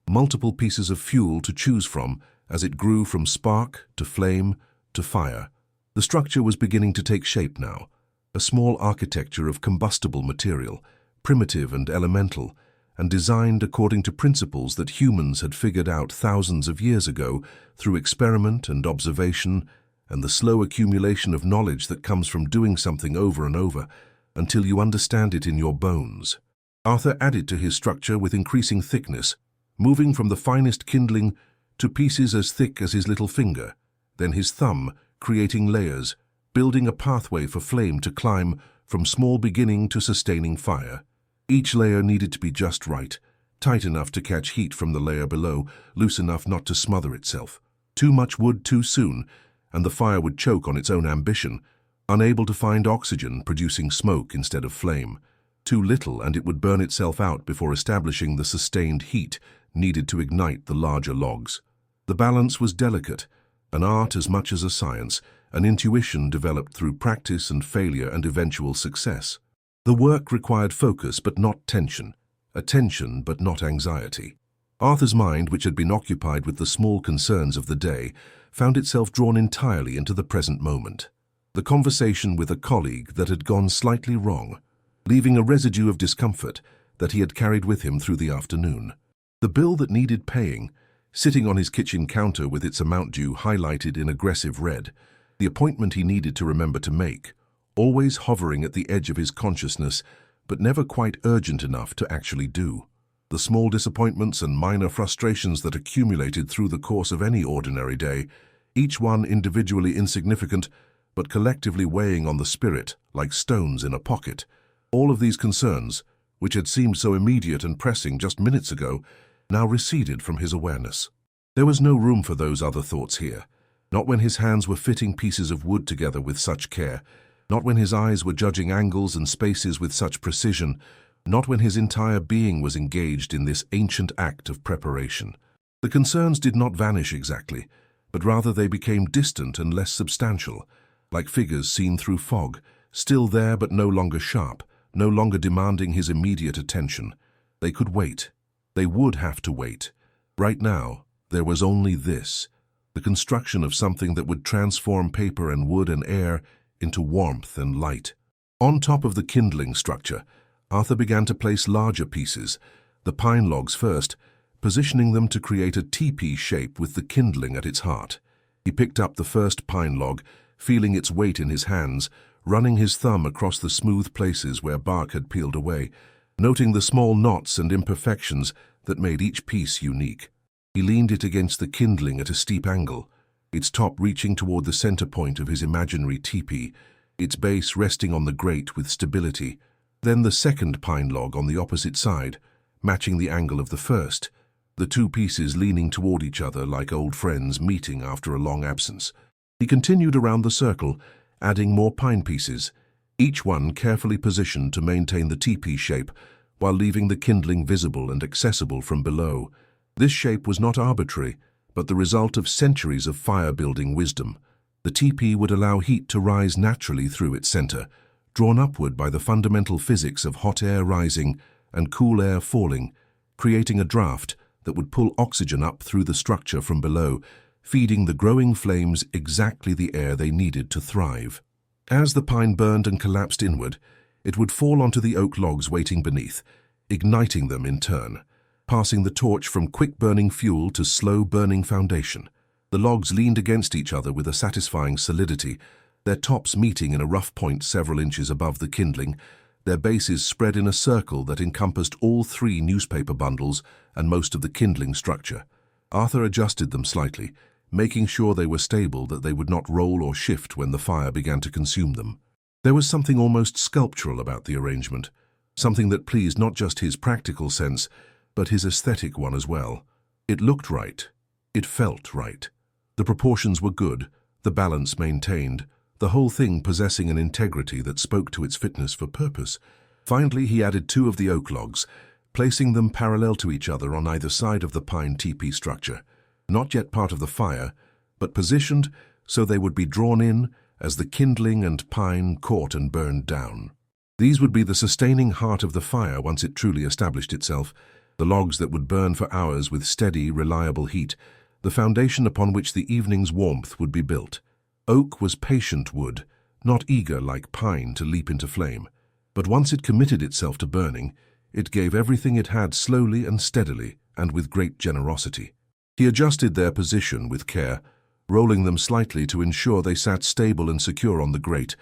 multiple pieces of fuel to choose from as it grew from spark to flame to fire. The structure was beginning to take shape now, a small architecture of combustible material, primitive and elemental, and designed according to principles that humans had figured out thousands of years ago through experiment and observation and the slow accumulation of knowledge that comes from doing something over and over until you understand it in your bones. Arthur added to his structure with increasing thickness, moving from the finest kindling to pieces as thick as his little finger, then his thumb, creating layers, building a pathway for flame to climb from small beginning to sustaining fire. Each layer needed to be just right, tight enough to catch heat from the layer below, loose enough not to smother itself. Too much wood too soon, and the fire would choke on its own ambition, unable to find oxygen, producing smoke instead of flame. Too little, and it would burn itself out before establishing the sustained heat needed to ignite the larger logs. The balance was delicate, an art as much as a science, an intuition developed through practice and failure and eventual success. The work required focus but not tension, attention but not anxiety. Arthur's mind, which had been occupied with the small concerns of the day, found itself drawn entirely into the present moment. The conversation with a colleague that had gone slightly wrong, leaving a residue of discomfort that he had carried with him through the afternoon. The bill that needed paying, sitting on his kitchen counter with its amount due highlighted in aggressive red, the appointment he needed to remember to make, always hovering at the edge of his consciousness, but never quite urgent enough to actually do. The small disappointments and minor frustrations that accumulated through the course of any ordinary day, each one individually insignificant, but collectively weighing on the spirit like stones in a pocket. All of these concerns, which had seemed so immediate and pressing just minutes ago, now receded from his awareness. There was no room for those other thoughts here, not when his hands were fitting pieces of wood together with such care, not when his eyes were judging angles and spaces with such precision, not when his entire being was engaged in this ancient act of preparation. The concerns did not vanish exactly, but rather they became distant and less substantial, like figures seen through fog, still there but no longer sharp, no longer demanding his immediate attention. They could wait. They would have to wait. Right now, there was only this, the construction of something that would transform paper and wood and air into warmth and light. On top of the kindling structure, Arthur began to place larger pieces, the pine logs first, positioning them to create a teepee shape with the kindling at its heart. He picked up the first pine log, feeling its weight in his hands, running his thumb across the smooth places where bark had peeled away, noting the small knots and imperfections that made each piece unique. He leaned it against the kindling at a steep angle, its top reaching toward the center point of his imaginary teepee, its base resting on the grate with stability. Then the second pine log on the opposite side, matching the angle of the first, the two pieces leaning toward each other like old friends meeting after a long absence. He continued around the circle, adding more pine pieces, each one carefully positioned to maintain the teepee shape while leaving the kindling visible and accessible from below. This shape was not arbitrary, but the result of centuries of fire-building wisdom. The teepee would allow heat to rise naturally through its center, drawn upward by the fundamental physics of hot air rising and cool air falling, creating a draft that would pull oxygen up through the structure from below, feeding the growing flames exactly the air they needed to thrive. As the pine burned and collapsed inward, it would fall onto the oak logs waiting beneath, igniting them in turn, passing the torch from quick-burning fuel to slow-burning foundation. The logs leaned against each other with a satisfying solidity, their tops meeting in a rough point several inches above the kindling, their bases spread in a circle that encompassed all three newspaper bundles and most of the kindling structure. Arthur adjusted them slightly, making sure they were stable, that they would not roll or shift when the fire began to consume them. There was something almost sculptural about the arrangement, something that pleased not just his practical sense, but his aesthetic one as well. It looked right. It felt right. The proportions were good, the balance maintained, the whole thing possessing an integrity that spoke to its fitness for purpose. Finally, he added two of the oak logs, placing them parallel to each other on either side of the pine teepee structure, not yet part of the fire, but positioned so they would be drawn in as the kindling and pine caught and burned down. These would be the sustaining heart of the fire once it truly established itself, the logs that would burn for hours with steady, reliable heat, the foundation upon which the evening's warmth would be built. Oak was patient wood, not eager like pine to leap into flame, but once it committed itself to burning, It gave everything it had slowly and steadily, and with great generosity. He adjusted their position with care, rolling them slightly to ensure they sat stable and secure on the grate,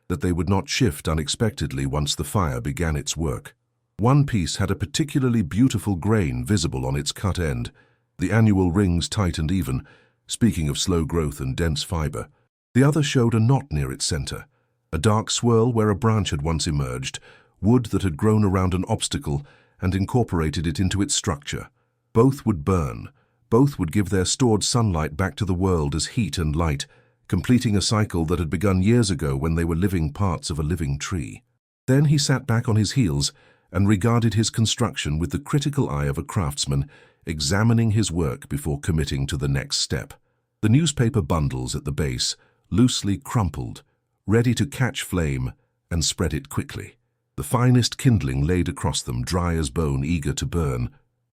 that they would not shift unexpectedly once the fire began its work. One piece had a particularly beautiful grain visible on its cut end, the annual rings tight and even, speaking of slow growth and dense fiber. The other showed a knot near its center, a dark swirl where a branch had once emerged, wood that had grown around an obstacle and incorporated it into its structure. Both would burn. Both would give their stored sunlight back to the world as heat and light, completing a cycle that had begun years ago when they were living parts of a living tree. Then he sat back on his heels and regarded his construction with the critical eye of a craftsman, examining his work before committing to the next step. The newspaper bundles at the base, loosely crumpled, ready to catch flame and spread it quickly. The finest kindling laid across them, dry as bone, eager to burn.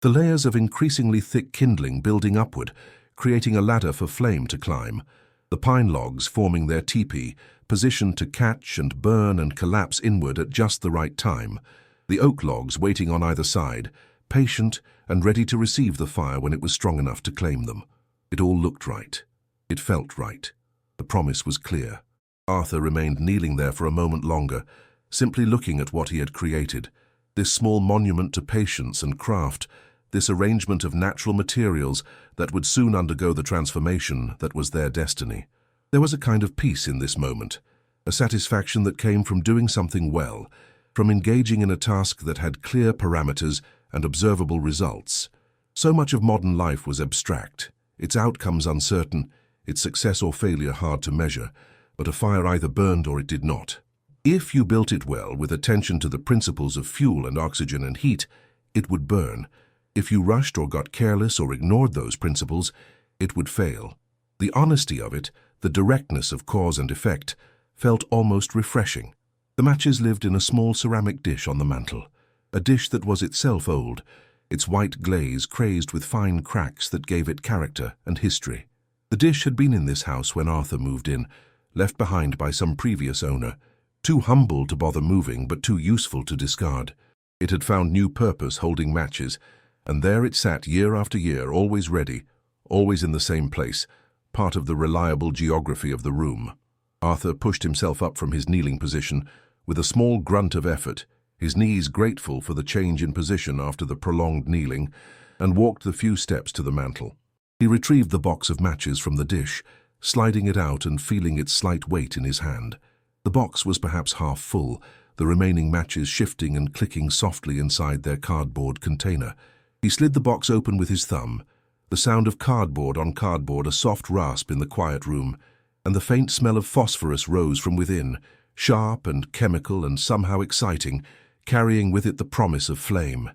The layers of increasingly thick kindling building upward, creating a ladder for flame to climb. The pine logs forming their teepee, positioned to catch and burn and collapse inward at just the right time. The oak logs waiting on either side, patient and ready to receive the fire when it was strong enough to claim them. It all looked right. It felt right. The promise was clear. Arthur remained kneeling there for a moment longer, simply looking at what he had created. This small monument to patience and craft, this arrangement of natural materials that would soon undergo the transformation that was their destiny. There was a kind of peace in this moment, a satisfaction that came from doing something well, from engaging in a task that had clear parameters and observable results. So much of modern life was abstract, its outcomes uncertain, its success or failure hard to measure, but a fire either burned or it did not. If you built it well with attention to the principles of fuel and oxygen and heat, it would burn. If you rushed or got careless or ignored those principles, it would fail. The honesty of it, the directness of cause and effect, felt almost refreshing. The matches lived in a small ceramic dish on the mantel, a dish that was itself old, its white glaze crazed with fine cracks that gave it character and history. The dish had been in this house when Arthur moved in, left behind by some previous owner, too humble to bother moving but too useful to discard. It had found new purpose holding matches, and there it sat year after year, always ready, always in the same place, part of the reliable geography of the room. Arthur pushed himself up from his kneeling position with a small grunt of effort, his knees grateful for the change in position after the prolonged kneeling, and walked the few steps to the mantel. He retrieved the box of matches from the dish, sliding it out and feeling its slight weight in his hand. The box was perhaps half full, the remaining matches shifting and clicking softly inside their cardboard container. He slid the box open with his thumb, the sound of cardboard on cardboard, a soft rasp in the quiet room, and the faint smell of phosphorus rose from within, sharp and chemical and somehow exciting, carrying with it the promise of flame.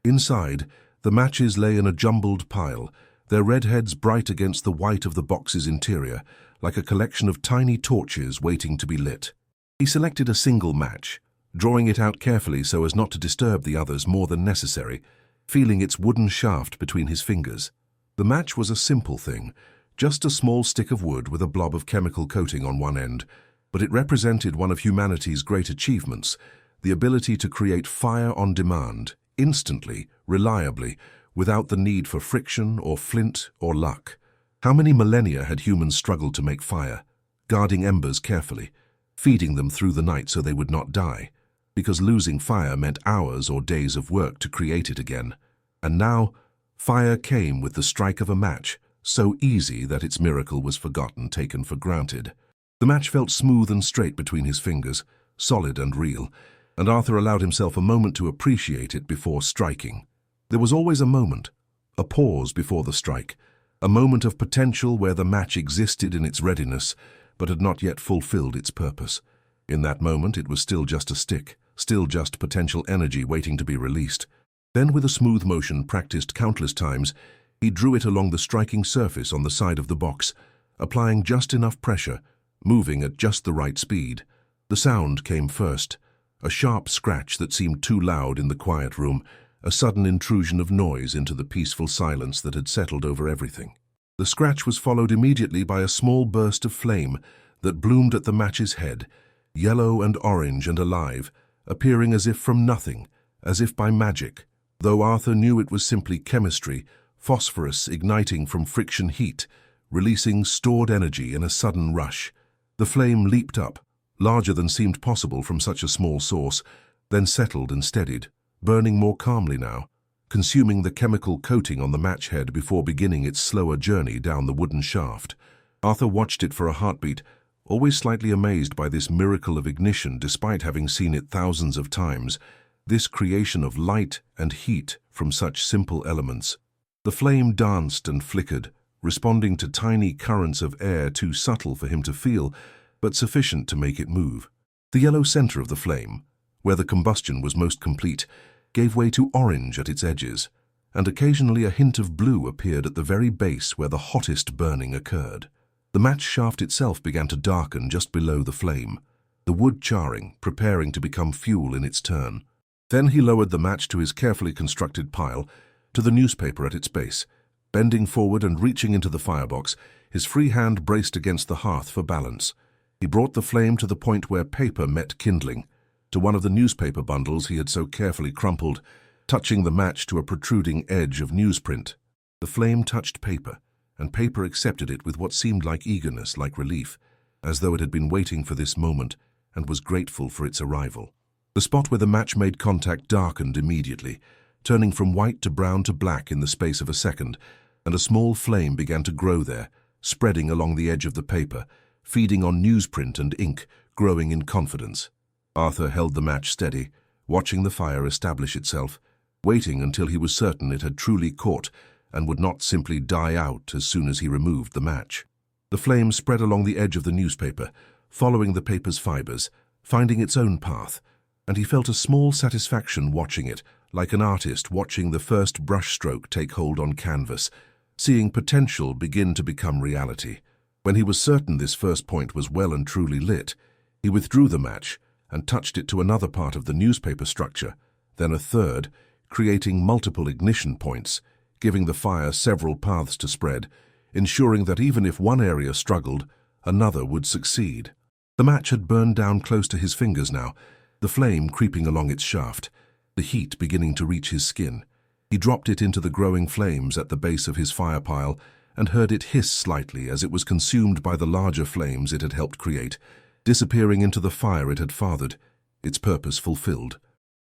Inside, the matches lay in a jumbled pile, their red heads bright against the white of the box's interior, like a collection of tiny torches waiting to be lit. He selected a single match, drawing it out carefully so as not to disturb the others more than necessary, feeling its wooden shaft between his fingers. The match was a simple thing, just a small stick of wood with a blob of chemical coating on one end, but it represented one of humanity's great achievements, the ability to create fire on demand, instantly, reliably, without the need for friction or flint or luck. How many millennia had humans struggled to make fire, guarding embers carefully, feeding them through the night so they would not die, because losing fire meant hours or days of work to create it again. And now, fire came with the strike of a match, so easy that its miracle was forgotten, taken for granted. The match felt smooth and straight between his fingers, solid and real, and Arthur allowed himself a moment to appreciate it before striking. There was always a moment, a pause before the strike, a moment of potential where the match existed in its readiness, but had not yet fulfilled its purpose. In that moment, it was still just a stick, still just potential energy waiting to be released. Then, with a smooth motion practiced countless times, he drew it along the striking surface on the side of the box, applying just enough pressure, moving at just the right speed. The sound came first, a sharp scratch that seemed too loud in the quiet room, a sudden intrusion of noise into the peaceful silence that had settled over everything. The scratch was followed immediately by a small burst of flame that bloomed at the match's head, yellow and orange and alive, appearing as if from nothing, as if by magic. Though Arthur knew it was simply chemistry, phosphorus igniting from friction heat, releasing stored energy in a sudden rush. The flame leaped up, larger than seemed possible from such a small source, then settled and steadied, burning more calmly now, consuming the chemical coating on the match head before beginning its slower journey down the wooden shaft. Arthur watched it for a heartbeat, always slightly amazed by this miracle of ignition despite having seen it thousands of times, this creation of light and heat from such simple elements. The flame danced and flickered, responding to tiny currents of air too subtle for him to feel, but sufficient to make it move. The yellow center of the flame, where the combustion was most complete, gave way to orange at its edges, and occasionally a hint of blue appeared at the very base where the hottest burning occurred. The match shaft itself began to darken just below the flame, the wood charring, preparing to become fuel in its turn. Then he lowered the match to his carefully constructed pile, to the newspaper at its base. Bending forward and reaching into the firebox, his free hand braced against the hearth for balance. He brought the flame to the point where paper met kindling, to one of the newspaper bundles he had so carefully crumpled, touching the match to a protruding edge of newsprint. The flame touched paper, and paper accepted it with what seemed like eagerness, like relief, as though it had been waiting for this moment and was grateful for its arrival. The spot where the match made contact darkened immediately, turning from white to brown to black in the space of a second, and a small flame began to grow there, spreading along the edge of the paper, feeding on newsprint and ink, growing in confidence. Arthur held the match steady, watching the fire establish itself, waiting until he was certain it had truly caught and would not simply die out as soon as he removed the match. The flame spread along the edge of the newspaper, following the paper's fibers, finding its own path, and he felt a small satisfaction watching it, like an artist watching the first brushstroke take hold on canvas, seeing potential begin to become reality. When he was certain this first point was well and truly lit, he withdrew the match and touched it to another part of the newspaper structure, then a third, creating multiple ignition points, giving the fire several paths to spread, ensuring that even if one area struggled, another would succeed. The match had burned down close to his fingers now, the flame creeping along its shaft, the heat beginning to reach his skin. He dropped it into the growing flames at the base of his fire pile and heard it hiss slightly as it was consumed by the larger flames it had helped create, disappearing into the fire it had fathered, its purpose fulfilled.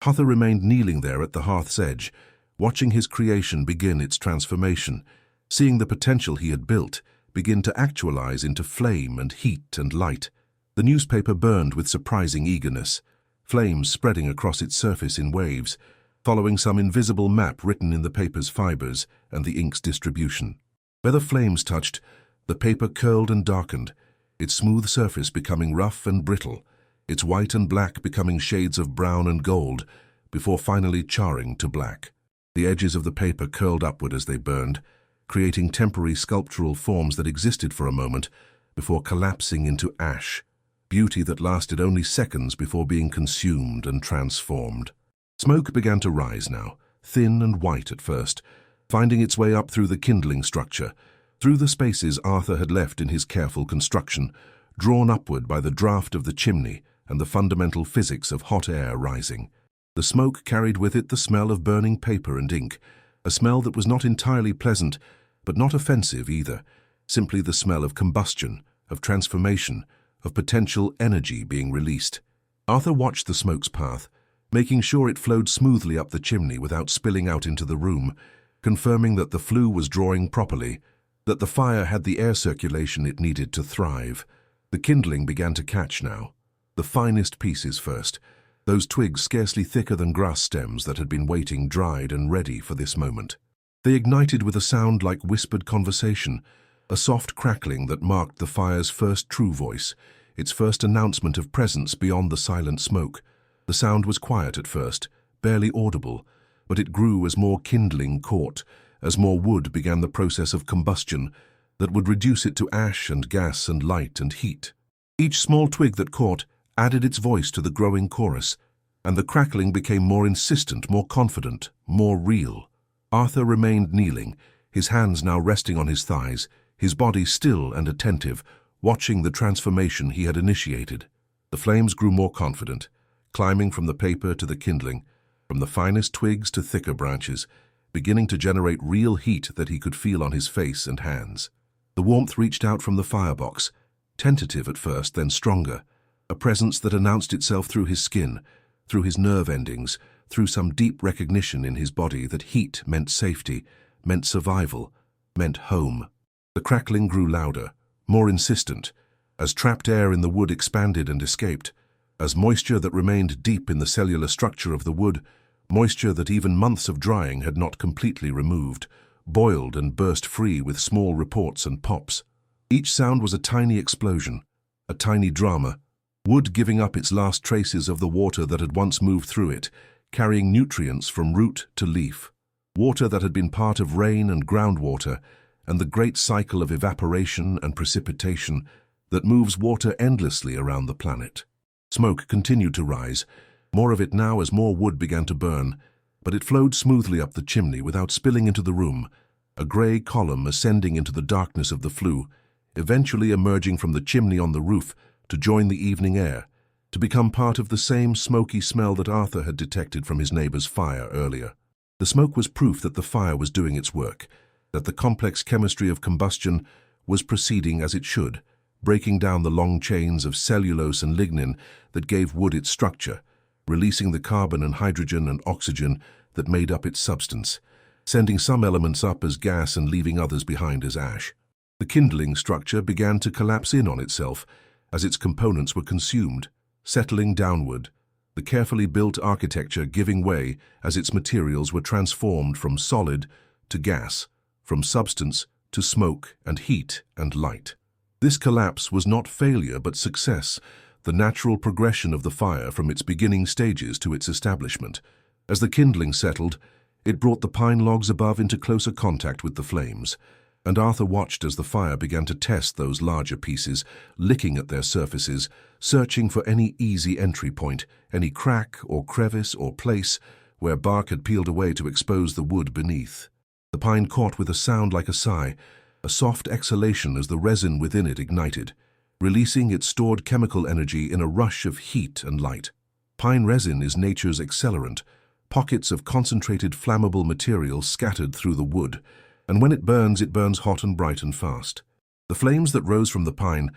Arthur remained kneeling there at the hearth's edge, watching his creation begin its transformation, seeing the potential he had built begin to actualize into flame and heat and light. The newspaper burned with surprising eagerness, flames spreading across its surface in waves, following some invisible map written in the paper's fibers and the ink's distribution. Where the flames touched, the paper curled and darkened, its smooth surface becoming rough and brittle, its white and black becoming shades of brown and gold, before finally charring to black. The edges of the paper curled upward as they burned, creating temporary sculptural forms that existed for a moment before collapsing into ash, beauty that lasted only seconds before being consumed and transformed. Smoke began to rise now, thin and white at first, finding its way up through the kindling structure, through the spaces Arthur had left in his careful construction, drawn upward by the draft of the chimney and the fundamental physics of hot air rising. The smoke carried with it the smell of burning paper and ink, a smell that was not entirely pleasant, but not offensive either, simply the smell of combustion, of transformation, of potential energy being released. Arthur watched the smoke's path, making sure it flowed smoothly up the chimney without spilling out into the room, confirming that the flue was drawing properly, that the fire had the air circulation it needed to thrive. The kindling began to catch now. The finest pieces first, those twigs scarcely thicker than grass stems that had been waiting dried and ready for this moment. They ignited with a sound like whispered conversation, a soft crackling that marked the fire's first true voice, its first announcement of presence beyond the silent smoke. The sound was quiet at first, barely audible, but it grew as more kindling caught, as more wood began the process of combustion that would reduce it to ash and gas and light and heat. Each small twig that caught added its voice to the growing chorus, and the crackling became more insistent, more confident, more real. Arthur remained kneeling, his hands now resting on his thighs, his body still and attentive, watching the transformation he had initiated. The flames grew more confident, climbing from the paper to the kindling, from the finest twigs to thicker branches, beginning to generate real heat that he could feel on his face and hands. The warmth reached out from the firebox, tentative at first, then stronger, a presence that announced itself through his skin, through his nerve endings, through some deep recognition in his body that heat meant safety, meant survival, meant home. The crackling grew louder, more insistent, as trapped air in the wood expanded and escaped, as moisture that remained deep in the cellular structure of the wood, moisture that even months of drying had not completely removed, boiled and burst free with small reports and pops. Each sound was a tiny explosion, a tiny drama, wood giving up its last traces of the water that had once moved through it, carrying nutrients from root to leaf, water that had been part of rain and groundwater, and the great cycle of evaporation and precipitation that moves water endlessly around the planet. Smoke continued to rise, more of it now as more wood began to burn, but it flowed smoothly up the chimney without spilling into the room, a grey column ascending into the darkness of the flue, eventually emerging from the chimney on the roof to join the evening air, to become part of the same smoky smell that Arthur had detected from his neighbour's fire earlier. The smoke was proof that the fire was doing its work, that the complex chemistry of combustion was proceeding as it should, breaking down the long chains of cellulose and lignin that gave wood its structure, releasing the carbon and hydrogen and oxygen that made up its substance, sending some elements up as gas and leaving others behind as ash. The kindling structure began to collapse in on itself as its components were consumed, settling downward, the carefully built architecture giving way as its materials were transformed from solid to gas, from substance to smoke and heat and light. This collapse was not failure but success, the natural progression of the fire from its beginning stages to its establishment. As the kindling settled, it brought the pine logs above into closer contact with the flames, and Arthur watched as the fire began to test those larger pieces, licking at their surfaces, searching for any easy entry point, any crack or crevice or place where bark had peeled away to expose the wood beneath. The pine caught with a sound like a sigh, a soft exhalation as the resin within it ignited, releasing its stored chemical energy in a rush of heat and light. Pine resin is nature's accelerant, pockets of concentrated flammable material scattered through the wood, and when it burns hot and bright and fast. The flames that rose from the pine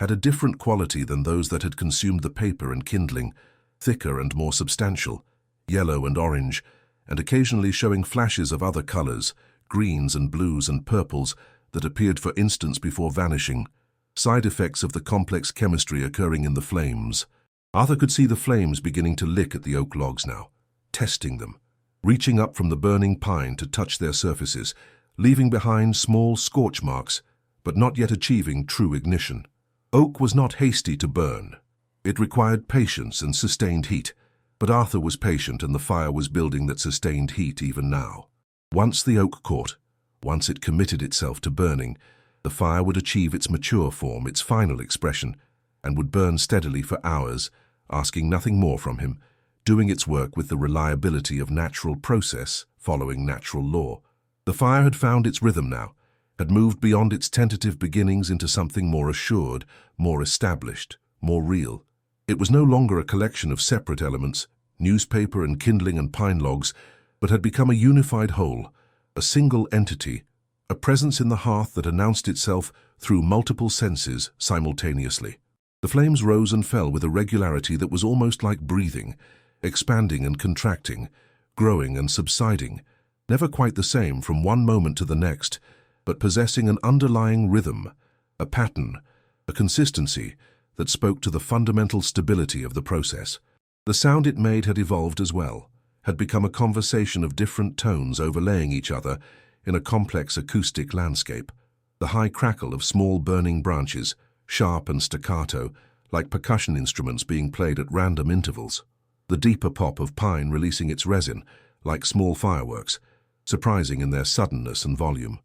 had a different quality than those that had consumed the paper and kindling, thicker and more substantial, yellow and orange, and occasionally showing flashes of other colors, greens and blues and purples that appeared for instants before vanishing, side effects of the complex chemistry occurring in the flames. Arthur could see the flames beginning to lick at the oak logs now, testing them, reaching up from the burning pine to touch their surfaces, leaving behind small scorch marks, but not yet achieving true ignition. Oak was not hasty to burn. It required patience and sustained heat, but Arthur was patient and the fire was building that sustained heat even now. Once the oak caught, once it committed itself to burning, the fire would achieve its mature form, its final expression, and would burn steadily for hours, asking nothing more from him, doing its work with the reliability of natural process following natural law. The fire had found its rhythm now, had moved beyond its tentative beginnings into something more assured, more established, more real. It was no longer a collection of separate elements, newspaper and kindling and pine logs, but had become a unified whole, a single entity, a presence in the hearth that announced itself through multiple senses simultaneously. The flames rose and fell with a regularity that was almost like breathing, expanding and contracting, growing and subsiding, never quite the same from one moment to the next, but possessing an underlying rhythm, a pattern, a consistency that spoke to the fundamental stability of the process. The sound it made had evolved as well, had become a conversation of different tones overlaying each other in a complex acoustic landscape. The high crackle of small burning branches, sharp and staccato, like percussion instruments being played at random intervals. The deeper pop of pine releasing its resin, like small fireworks, surprising in their suddenness and volume.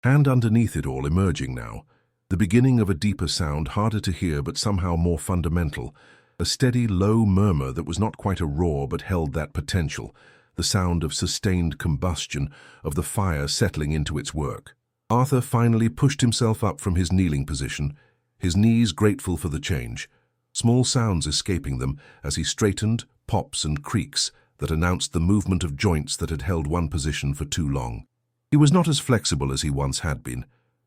And underneath it all emerging now, the beginning of a deeper sound, harder to hear but somehow more fundamental, a steady, low murmur that was not quite a roar but held that potential, the sound of sustained combustion, of the fire settling into its work. Arthur finally pushed himself up from his kneeling position, his knees grateful for the change, small sounds escaping them as he straightened, pops and creaks, that announced the movement of joints that had held one position for too long. He was not as flexible as he once had been,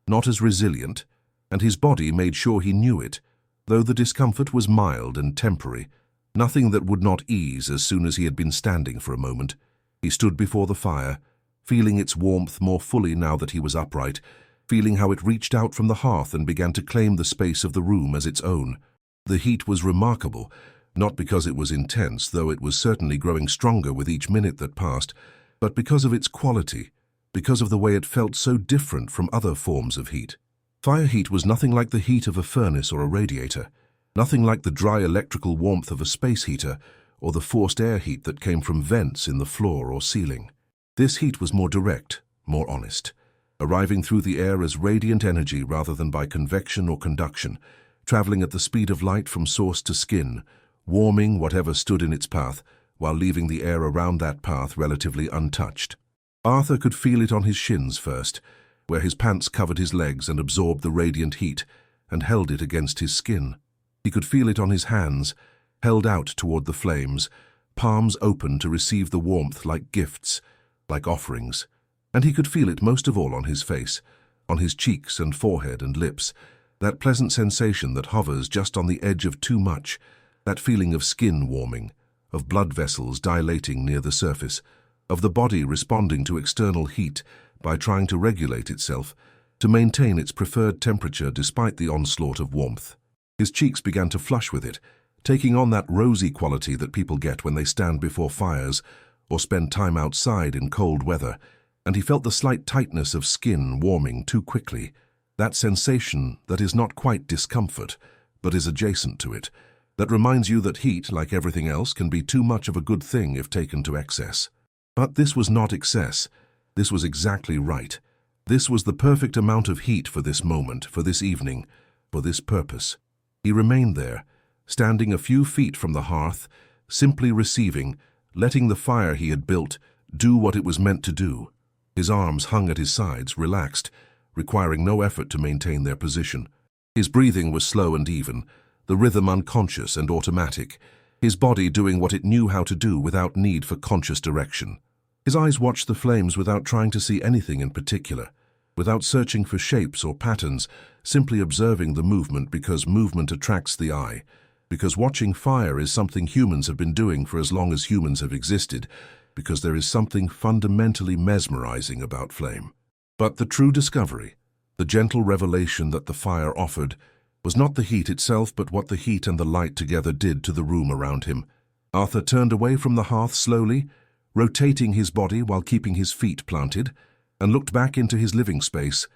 not as resilient, and his body made sure he knew it, though the discomfort was mild and temporary, nothing that would not ease as soon as he had been standing for a moment. He stood before the fire, feeling its warmth more fully now that he was upright, feeling how it reached out from the hearth and began to claim the space of the room as its own. The heat was remarkable, not because it was intense, though it was certainly growing stronger with each minute that passed, but because of its quality, because of the way it felt so different from other forms of heat. Fire heat was nothing like the heat of a furnace or a radiator, nothing like the dry electrical warmth of a space heater or the forced air heat that came from vents in the floor or ceiling. This heat was more direct, more honest, arriving through the air as radiant energy rather than by convection or conduction, traveling at the speed of light from source to skin, warming whatever stood in its path, while leaving the air around that path relatively untouched. Arthur could feel it on his shins first, where his pants covered his legs and absorbed the radiant heat, and held it against his skin. He could feel it on his hands, held out toward the flames, palms open to receive the warmth like gifts, like offerings. And he could feel it most of all on his face, on his cheeks and forehead and lips, that pleasant sensation that hovers just on the edge of too much, that feeling of skin warming, of blood vessels dilating near the surface, of the body responding to external heat by trying to regulate itself, to maintain its preferred temperature despite the onslaught of warmth. His cheeks began to flush with it, taking on that rosy quality that people get when they stand before fires or spend time outside in cold weather, and he felt the slight tightness of skin warming too quickly, that sensation that is not quite discomfort, but is adjacent to it, that reminds you that heat, like everything else, can be too much of a good thing if taken to excess. But this was not excess. This was exactly right. This was the perfect amount of heat for this moment, for this evening, for this purpose. He remained there, standing a few feet from the hearth, simply receiving, letting the fire he had built do what it was meant to do. His arms hung at his sides, relaxed, requiring no effort to maintain their position. His breathing was slow and even, the rhythm unconscious and automatic, his body doing what it knew how to do without need for conscious direction. His eyes watched the flames without trying to see anything in particular, without searching for shapes or patterns, simply observing the movement because movement attracts the eye, because watching fire is something humans have been doing for as long as humans have existed, because there is something fundamentally mesmerizing about flame. But the true discovery, the gentle revelation that the fire offered, was not the heat itself but what the heat and the light together did to the room around him. Arthur turned away from the hearth slowly, rotating his body while keeping his feet planted, and looked back into his living space,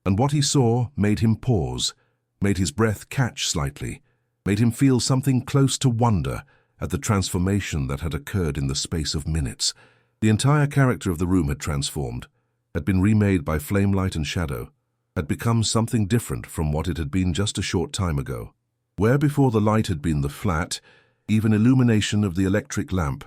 and what he saw made him pause, made his breath catch slightly, made him feel something close to wonder at the transformation that had occurred in the space of minutes. The entire character of the room had transformed, had been remade by flame light and shadow, had become something different from what it had been just a short time ago. Where before the light had been the flat, even illumination of the electric lamp,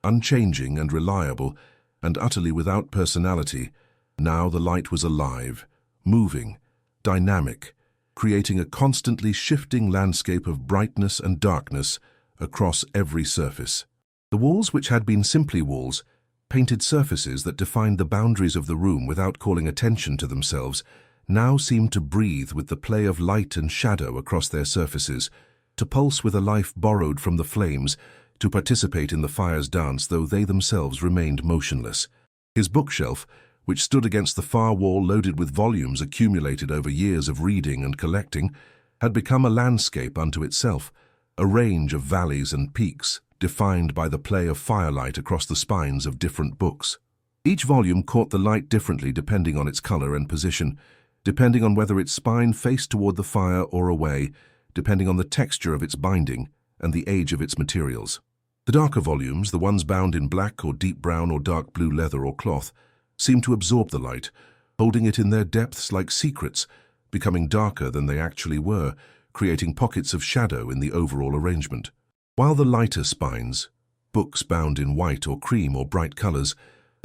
unchanging and reliable, and utterly without personality, now the light was alive, moving, dynamic, creating a constantly shifting landscape of brightness and darkness across every surface. The walls, which had been simply walls, painted surfaces that defined the boundaries of the room without calling attention to themselves, now seemed to breathe with the play of light and shadow across their surfaces, to pulse with a life borrowed from the flames, to participate in the fire's dance though they themselves remained motionless. His bookshelf, which stood against the far wall loaded with volumes accumulated over years of reading and collecting, had become a landscape unto itself, a range of valleys and peaks, defined by the play of firelight across the spines of different books. Each volume caught the light differently depending on its color and position, depending on whether its spine faced toward the fire or away, depending on the texture of its binding and the age of its materials. The darker volumes, the ones bound in black or deep brown or dark blue leather or cloth, seemed to absorb the light, holding it in their depths like secrets, becoming darker than they actually were, creating pockets of shadow in the overall arrangement. While the lighter spines, books bound in white or cream or bright colors,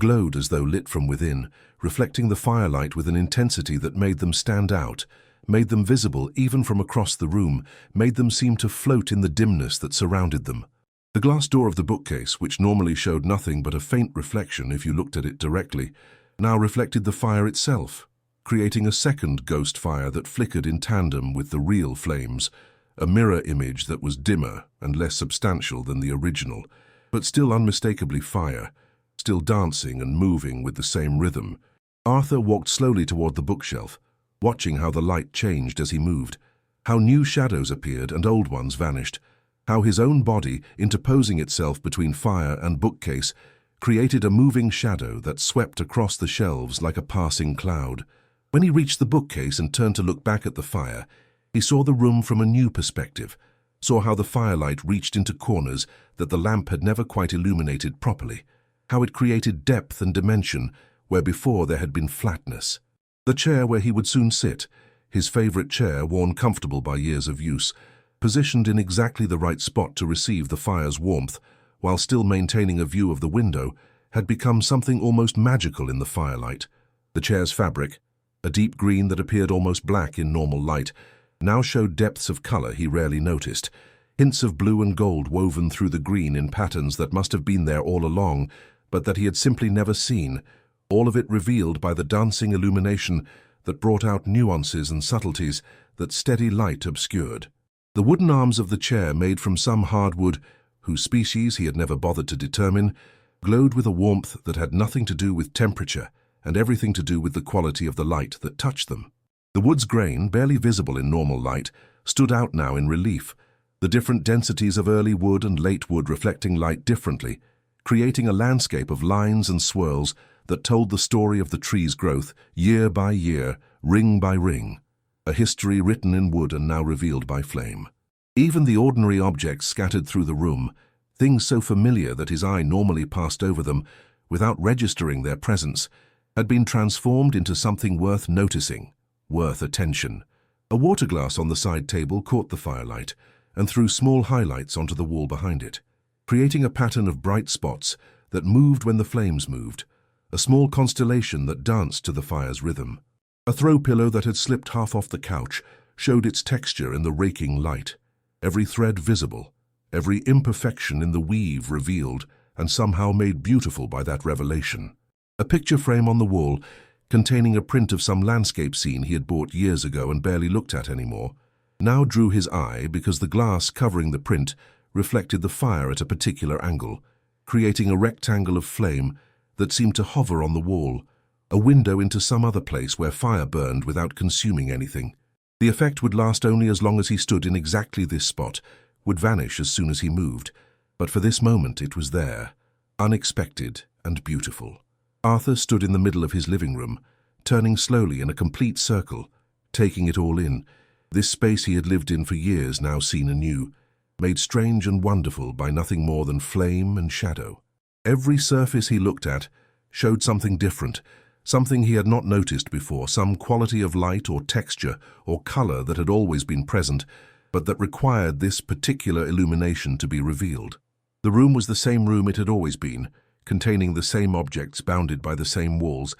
glowed as though lit from within, reflecting the firelight with an intensity that made them stand out, made them visible even from across the room, made them seem to float in the dimness that surrounded them. The glass door of the bookcase, which normally showed nothing but a faint reflection if you looked at it directly, now reflected the fire itself, creating a second ghost fire that flickered in tandem with the real flames, a mirror image that was dimmer and less substantial than the original, but still unmistakably fire, still dancing and moving with the same rhythm. Arthur walked slowly toward the bookshelf, watching how the light changed as he moved, how new shadows appeared and old ones vanished, how his own body, interposing itself between fire and bookcase, created a moving shadow that swept across the shelves like a passing cloud. When he reached the bookcase and turned to look back at the fire, he saw the room from a new perspective, saw how the firelight reached into corners that the lamp had never quite illuminated properly, how it created depth and dimension where before there had been flatness. The chair where he would soon sit, his favorite chair worn comfortable by years of use, positioned in exactly the right spot to receive the fire's warmth, while still maintaining a view of the window, had become something almost magical in the firelight. The chair's fabric, a deep green that appeared almost black in normal light, now showed depths of color he rarely noticed, hints of blue and gold woven through the green in patterns that must have been there all along, but that he had simply never seen, all of it revealed by the dancing illumination that brought out nuances and subtleties that steady light obscured. The wooden arms of the chair, made from some hardwood, whose species he had never bothered to determine, glowed with a warmth that had nothing to do with temperature and everything to do with the quality of the light that touched them. The wood's grain, barely visible in normal light, stood out now in relief, the different densities of early wood and late wood reflecting light differently, creating a landscape of lines and swirls that told the story of the tree's growth, year by year, ring by ring, a history written in wood and now revealed by flame. Even the ordinary objects scattered through the room, things so familiar that his eye normally passed over them without registering their presence, had been transformed into something worth noticing, worth attention. A water glass on the side table caught the firelight and threw small highlights onto the wall behind it, creating a pattern of bright spots that moved when the flames moved, a small constellation that danced to the fire's rhythm. A throw pillow that had slipped half off the couch showed its texture in the raking light, every thread visible, every imperfection in the weave revealed and somehow made beautiful by that revelation. A picture frame on the wall, containing a print of some landscape scene he had bought years ago and barely looked at anymore, now drew his eye because the glass covering the print reflected the fire at a particular angle, creating a rectangle of flame that seemed to hover on the wall, a window into some other place where fire burned without consuming anything. The effect would last only as long as he stood in exactly this spot, would vanish as soon as he moved, but for this moment it was there, unexpected and beautiful. Arthur stood in the middle of his living room, turning slowly in a complete circle, taking it all in. This space he had lived in for years now seen anew, made strange and wonderful by nothing more than flame and shadow. Every surface he looked at showed something different, something he had not noticed before, some quality of light or texture or color that had always been present, but that required this particular illumination to be revealed. The room was the same room it had always been, containing the same objects bounded by the same walls,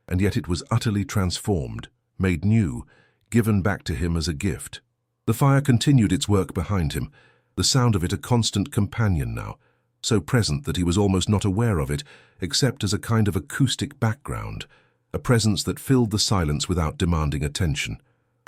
and yet it was utterly transformed, made new, given back to him as a gift. The fire continued its work behind him, the sound of it a constant companion now, so present that he was almost not aware of it, except as a kind of acoustic background, a presence that filled the silence without demanding attention.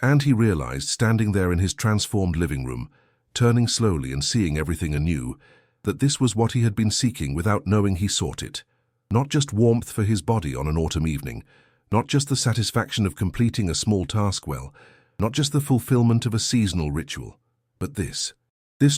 And he realized, standing there in his transformed living room, turning slowly and seeing everything anew, that this was what he had been seeking without knowing he sought it. Not just warmth for his body on an autumn evening, not just the satisfaction of completing a small task well, not just the fulfillment of a seasonal ritual, but this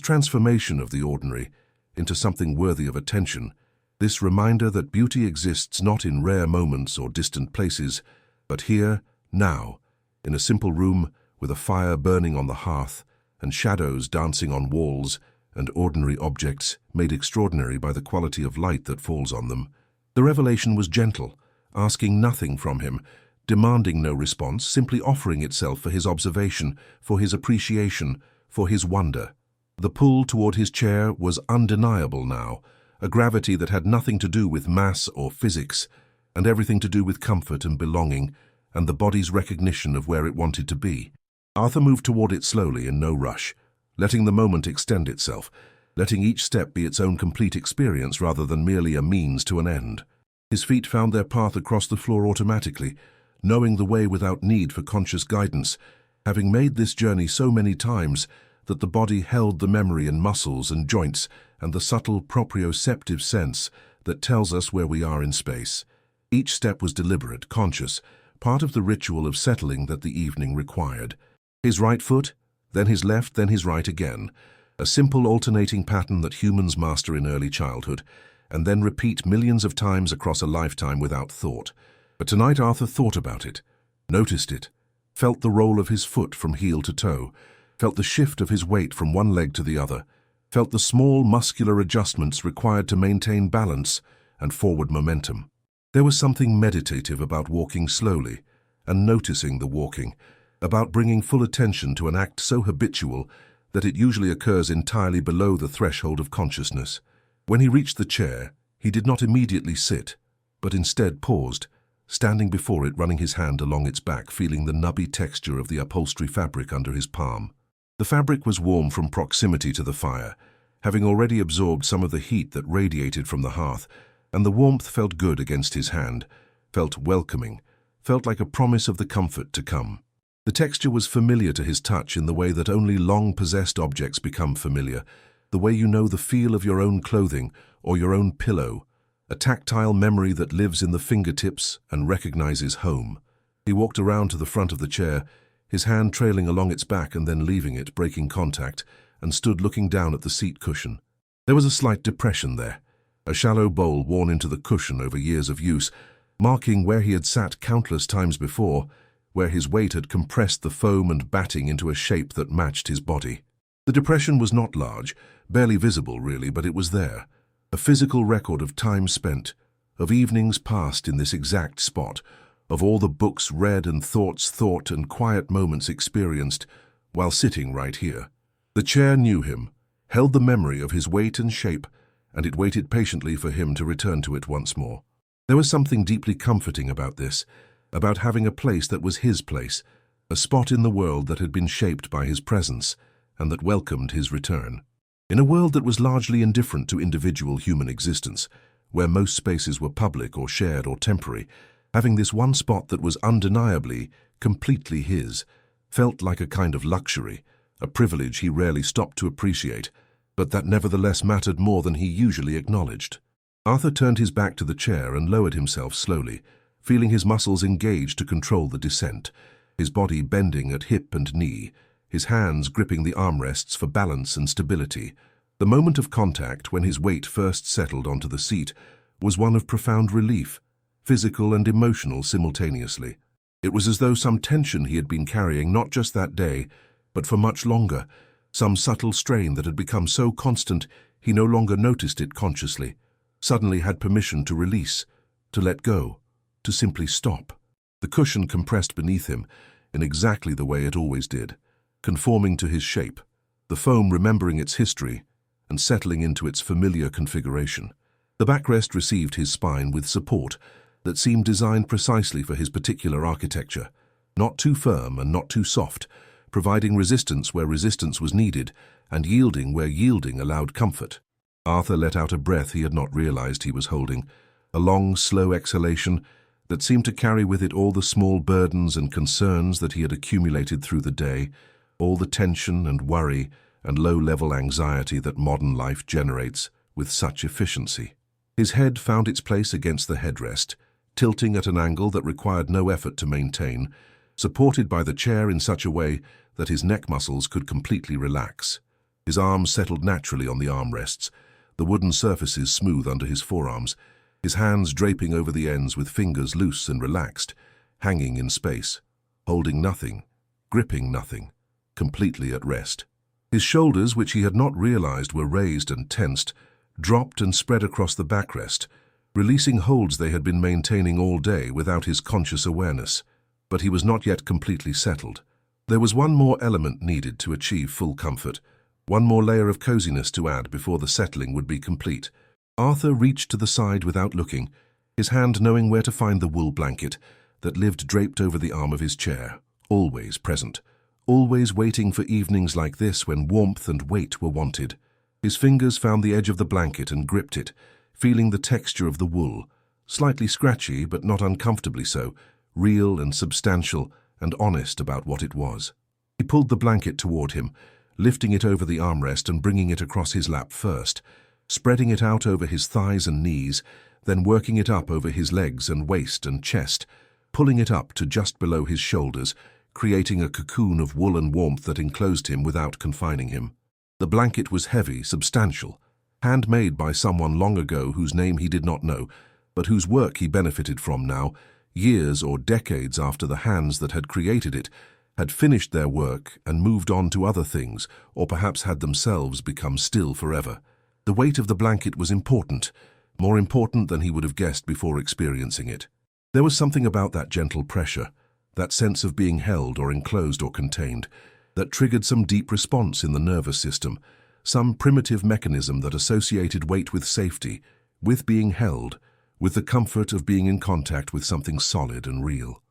transformation of the ordinary into something worthy of attention, this reminder that beauty exists not in rare moments or distant places, but here, now, in a simple room with a fire burning on the hearth and shadows dancing on walls and ordinary objects made extraordinary by the quality of light that falls on them. The revelation was gentle, asking nothing from him, demanding no response, simply offering itself for his observation, for his appreciation, for his wonder. The pull toward his chair was undeniable now, a gravity that had nothing to do with mass or physics, and everything to do with comfort and belonging, and the body's recognition of where it wanted to be. Arthur moved toward it slowly in no rush, letting the moment extend itself, letting each step be its own complete experience rather than merely a means to an end. His feet found their path across the floor automatically, knowing the way without need for conscious guidance, having made this journey so many times that the body held the memory in muscles and joints and the subtle proprioceptive sense that tells us where we are in space. Each step was deliberate, conscious, part of the ritual of settling that the evening required. His right foot, then his left, then his right again, a simple alternating pattern that humans master in early childhood, and then repeat millions of times across a lifetime without thought. But tonight Arthur thought about it, noticed it, felt the roll of his foot from heel to toe, felt the shift of his weight from one leg to the other, felt the small muscular adjustments required to maintain balance and forward momentum. There was something meditative about walking slowly and noticing the walking, about bringing full attention to an act so habitual that it usually occurs entirely below the threshold of consciousness. When he reached the chair, he did not immediately sit, but instead paused, standing before it, running his hand along its back, feeling the nubby texture of the upholstery fabric under his palm. The fabric was warm from proximity to the fire, having already absorbed some of the heat that radiated from the hearth, and the warmth felt good against his hand, felt welcoming, felt like a promise of the comfort to come. The texture was familiar to his touch in the way that only long-possessed objects become familiar, the way you know the feel of your own clothing or your own pillow, a tactile memory that lives in the fingertips and recognizes home. He walked around to the front of the chair, his hand trailing along its back and then leaving it, breaking contact, and stood looking down at the seat cushion. There was a slight depression there, a shallow bowl worn into the cushion over years of use, marking where he had sat countless times before, where his weight had compressed the foam and batting into a shape that matched his body. The depression was not large, barely visible really, but it was there, a physical record of time spent, of evenings passed in this exact spot, of all the books read and thoughts thought and quiet moments experienced while sitting right here. The chair knew him, held the memory of his weight and shape, and it waited patiently for him to return to it once more. There was something deeply comforting about this, about having a place that was his place, a spot in the world that had been shaped by his presence and that welcomed his return. In a world that was largely indifferent to individual human existence, where most spaces were public or shared or temporary, having this one spot that was undeniably, completely his, felt like a kind of luxury, a privilege he rarely stopped to appreciate, but that nevertheless mattered more than he usually acknowledged. Arthur turned his back to the chair and lowered himself slowly, feeling his muscles engaged to control the descent, his body bending at hip and knee, his hands gripping the armrests for balance and stability. The moment of contact, when his weight first settled onto the seat, was one of profound relief, physical and emotional simultaneously. It was as though some tension he had been carrying not just that day, but for much longer, some subtle strain that had become so constant he no longer noticed it consciously, suddenly had permission to release, to let go, to simply stop. The cushion compressed beneath him in exactly the way it always did, conforming to his shape, the foam remembering its history and settling into its familiar configuration. The backrest received his spine with support that seemed designed precisely for his particular architecture, not too firm and not too soft, providing resistance where resistance was needed and yielding where yielding allowed comfort. Arthur let out a breath he had not realized he was holding, a long, slow exhalation that seemed to carry with it all the small burdens and concerns that he had accumulated through the day, all the tension and worry and low-level anxiety that modern life generates with such efficiency. His head found its place against the headrest, tilting at an angle that required no effort to maintain, supported by the chair in such a way that his neck muscles could completely relax. His arms settled naturally on the armrests, the wooden surfaces smooth under his forearms, his hands draping over the ends with fingers loose and relaxed, hanging in space, holding nothing, gripping nothing, completely at rest. His shoulders, which he had not realized were raised and tensed, dropped and spread across the backrest, releasing holds they had been maintaining all day without his conscious awareness. But he was not yet completely settled. There was one more element needed to achieve full comfort, one more layer of coziness to add before the settling would be complete. Arthur reached to the side without looking, his hand knowing where to find the wool blanket that lived draped over the arm of his chair, always present, always waiting for evenings like this when warmth and weight were wanted. His fingers found the edge of the blanket and gripped it, feeling the texture of the wool, slightly scratchy but not uncomfortably so, real and substantial and honest about what it was. He pulled the blanket toward him, lifting it over the armrest and bringing it across his lap first, spreading it out over his thighs and knees, then working it up over his legs and waist and chest, pulling it up to just below his shoulders, creating a cocoon of wool and warmth that enclosed him without confining him. The blanket was heavy, substantial, handmade by someone long ago whose name he did not know, but whose work he benefited from now, years or decades after the hands that had created it had finished their work and moved on to other things, or perhaps had themselves become still forever. The weight of the blanket was important, more important than he would have guessed before experiencing it. There was something about that gentle pressure, that sense of being held or enclosed or contained, that triggered some deep response in the nervous system, some primitive mechanism that associated weight with safety, with being held, with the comfort of being in contact with something solid and real.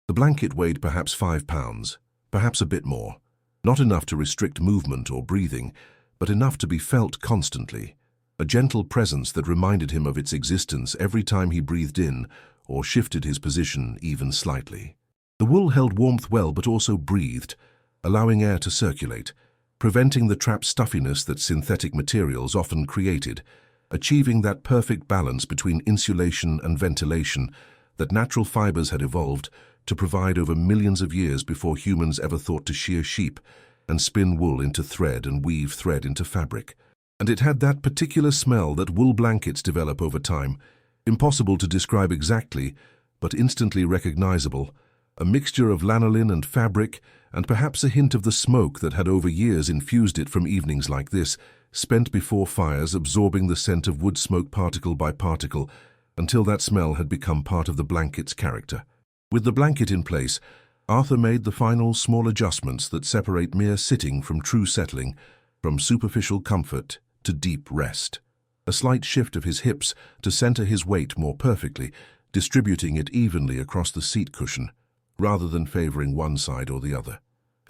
The blanket weighed perhaps 5 pounds, perhaps a bit more, not enough to restrict movement or breathing, but enough to be felt constantly, a gentle presence that reminded him of its existence every time he breathed in or shifted his position even slightly. The wool held warmth well but also breathed, allowing air to circulate, preventing the trapped stuffiness that synthetic materials often created, achieving that perfect balance between insulation and ventilation that natural fibers had evolved to provide over millions of years before humans ever thought to shear sheep and spin wool into thread and weave thread into fabric. And it had that particular smell that wool blankets develop over time, impossible to describe exactly, but instantly recognizable, a mixture of lanolin and fabric, and perhaps a hint of the smoke that had over years infused it from evenings like this, spent before fires, absorbing the scent of wood smoke particle by particle, until that smell had become part of the blanket's character. With the blanket in place, Arthur made the final small adjustments that separate mere sitting from true settling, from superficial comfort to deep rest. A slight shift of his hips to center his weight more perfectly, distributing it evenly across the seat cushion, rather than favoring one side or the other.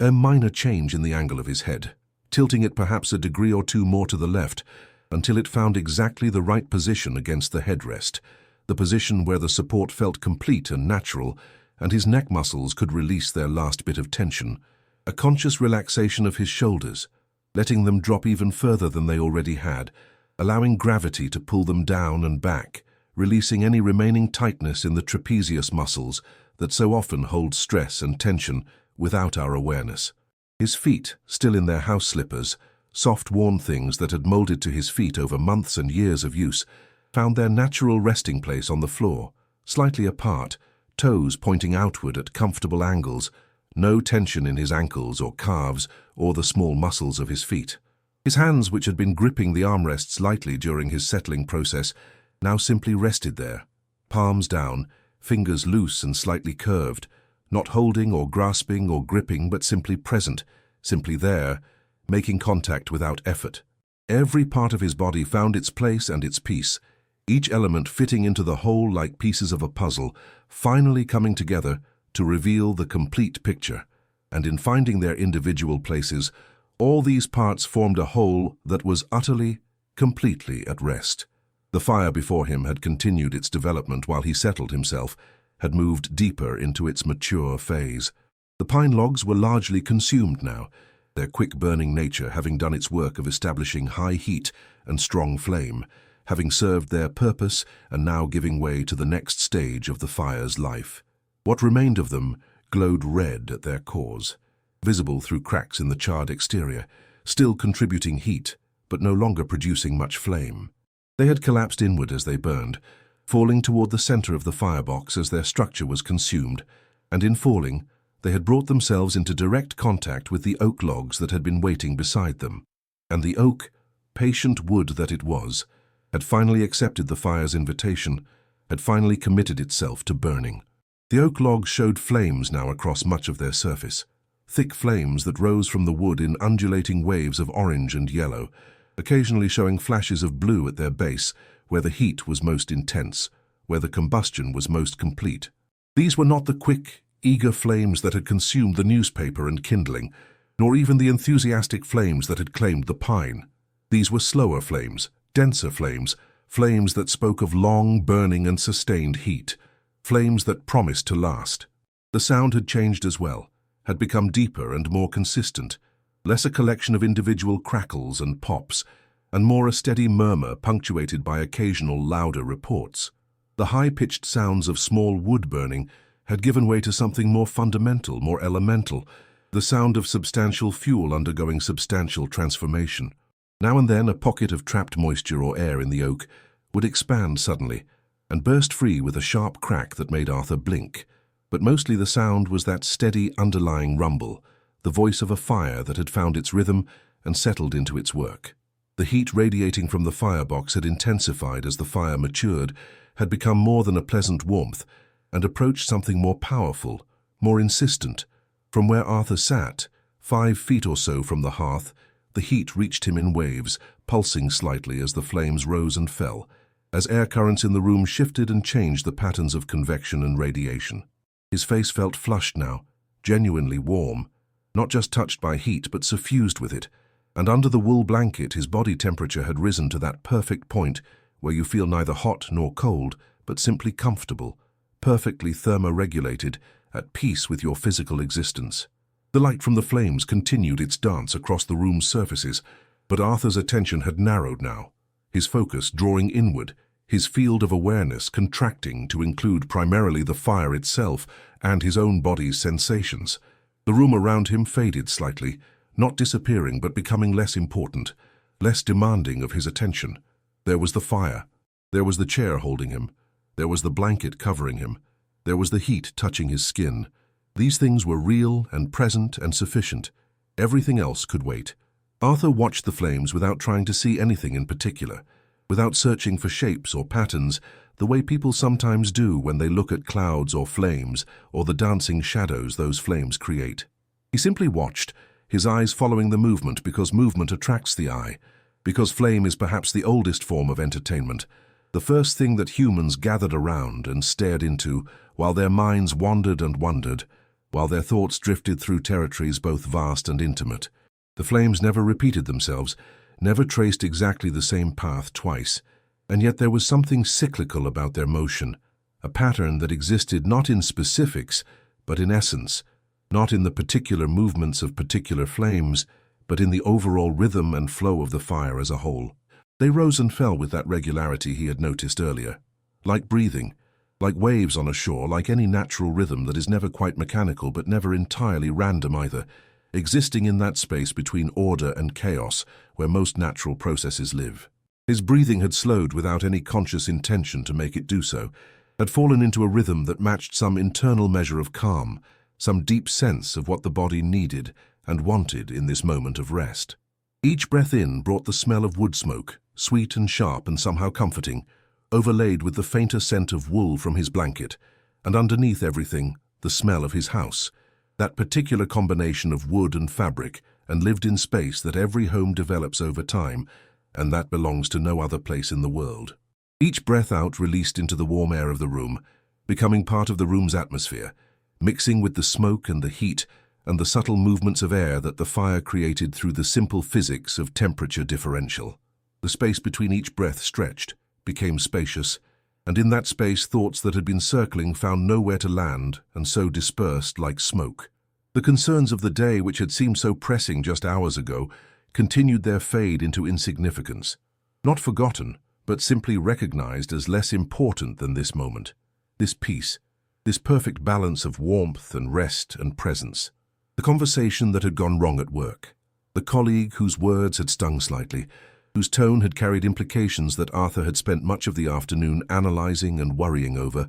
A minor change in the angle of his head, tilting it perhaps a degree or two more to the left, until it found exactly the right position against the headrest, the position where the support felt complete and natural, and his neck muscles could release their last bit of tension. A conscious relaxation of his shoulders, letting them drop even further than they already had, allowing gravity to pull them down and back, releasing any remaining tightness in the trapezius muscles that so often hold stress and tension without our awareness. His feet, still in their house slippers, soft worn things that had molded to his feet over months and years of use, found their natural resting place on the floor, slightly apart, toes pointing outward at comfortable angles, no tension in his ankles or calves or the small muscles of his feet. His hands, which had been gripping the armrests lightly during his settling process, now simply rested there, palms down, fingers loose and slightly curved, not holding or grasping or gripping but simply present, simply there, making contact without effort. Every part of his body found its place and its piece, each element fitting into the whole like pieces of a puzzle, finally coming together to reveal the complete picture. And in finding their individual places, all these parts formed a whole that was utterly, completely at rest. The fire before him had continued its development while he settled himself, had moved deeper into its mature phase. The pine logs were largely consumed now, their quick-burning nature having done its work of establishing high heat and strong flame, having served their purpose and now giving way to the next stage of the fire's life. What remained of them glowed red at their cores, visible through cracks in the charred exterior, still contributing heat, but no longer producing much flame. They had collapsed inward as they burned, falling toward the center of the firebox as their structure was consumed, and in falling, they had brought themselves into direct contact with the oak logs that had been waiting beside them. And the oak, patient wood that it was, had finally accepted the fire's invitation, had finally committed itself to burning. The oak logs showed flames now across much of their surface, thick flames that rose from the wood in undulating waves of orange and yellow, occasionally showing flashes of blue at their base, where the heat was most intense, where the combustion was most complete. These were not the quick, eager flames that had consumed the newspaper and kindling, nor even the enthusiastic flames that had claimed the pine. These were slower flames, denser flames, flames that spoke of long, burning and sustained heat, flames that promised to last. The sound had changed as well, had become deeper and more consistent, less a collection of individual crackles and pops, and more a steady murmur punctuated by occasional louder reports. The high-pitched sounds of small wood burning had given way to something more fundamental, more elemental, the sound of substantial fuel undergoing substantial transformation. Now and then a pocket of trapped moisture or air in the oak would expand suddenly and burst free with a sharp crack that made Arthur blink. But mostly the sound was that steady underlying rumble, the voice of a fire that had found its rhythm and settled into its work. The heat radiating from the firebox had intensified as the fire matured, had become more than a pleasant warmth, and approached something more powerful, more insistent. From where Arthur sat, 5 feet or so from the hearth, the heat reached him in waves, pulsing slightly as the flames rose and fell, as air currents in the room shifted and changed the patterns of convection and radiation. His face felt flushed now, genuinely warm, not just touched by heat but suffused with it, and under the wool blanket his body temperature had risen to that perfect point where you feel neither hot nor cold, but simply comfortable, perfectly thermoregulated, at peace with your physical existence. The light from the flames continued its dance across the room's surfaces, but Arthur's attention had narrowed now, his focus drawing inward, his field of awareness contracting to include primarily the fire itself and his own body's sensations. The room around him faded slightly, not disappearing but becoming less important, less demanding of his attention. There was the fire. There was the chair holding him. There was the blanket covering him. There was the heat touching his skin. These things were real and present and sufficient. Everything else could wait. Arthur watched the flames without trying to see anything in particular, without searching for shapes or patterns, the way people sometimes do when they look at clouds or flames or the dancing shadows those flames create. He simply watched, his eyes following the movement because movement attracts the eye, because flame is perhaps the oldest form of entertainment, the first thing that humans gathered around and stared into while their minds wandered and wondered, while their thoughts drifted through territories both vast and intimate. The flames never repeated themselves, never traced exactly the same path twice, and yet there was something cyclical about their motion, a pattern that existed not in specifics, but in essence, not in the particular movements of particular flames, but in the overall rhythm and flow of the fire as a whole. They rose and fell with that regularity he had noticed earlier, like breathing, like waves on a shore, like any natural rhythm that is never quite mechanical but never entirely random either, existing in that space between order and chaos where most natural processes live. His breathing had slowed without any conscious intention to make it do so, had fallen into a rhythm that matched some internal measure of calm, some deep sense of what the body needed and wanted in this moment of rest. Each breath in brought the smell of wood smoke, sweet and sharp and somehow comforting, overlaid with the fainter scent of wool from his blanket, and underneath everything, the smell of his house, that particular combination of wood and fabric and lived-in space that every home develops over time, and that belongs to no other place in the world. Each breath out released into the warm air of the room, becoming part of the room's atmosphere, mixing with the smoke and the heat and the subtle movements of air that the fire created through the simple physics of temperature differential. The space between each breath stretched, became spacious, and in that space thoughts that had been circling found nowhere to land and so dispersed like smoke. The concerns of the day, which had seemed so pressing just hours ago, continued their fade into insignificance, not forgotten, but simply recognized as less important than this moment, this peace, this perfect balance of warmth and rest and presence. The conversation that had gone wrong at work, the colleague whose words had stung slightly, whose tone had carried implications that Arthur had spent much of the afternoon analyzing and worrying over,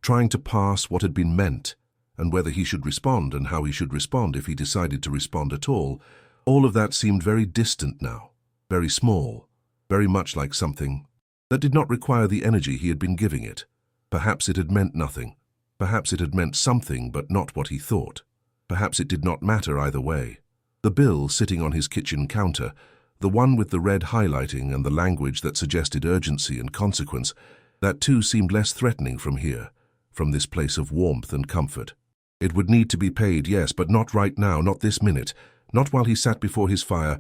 trying to parse what had been meant, and whether he should respond and how he should respond if he decided to respond at all of that seemed very distant now, very small, very much like something that did not require the energy he had been giving it. Perhaps it had meant nothing. Perhaps it had meant something but not what he thought. Perhaps it did not matter either way. The bill sitting on his kitchen counter, the one with the red highlighting and the language that suggested urgency and consequence, that too seemed less threatening from here, from this place of warmth and comfort. It would need to be paid, yes, but not right now, not this minute, not while he sat before his fire,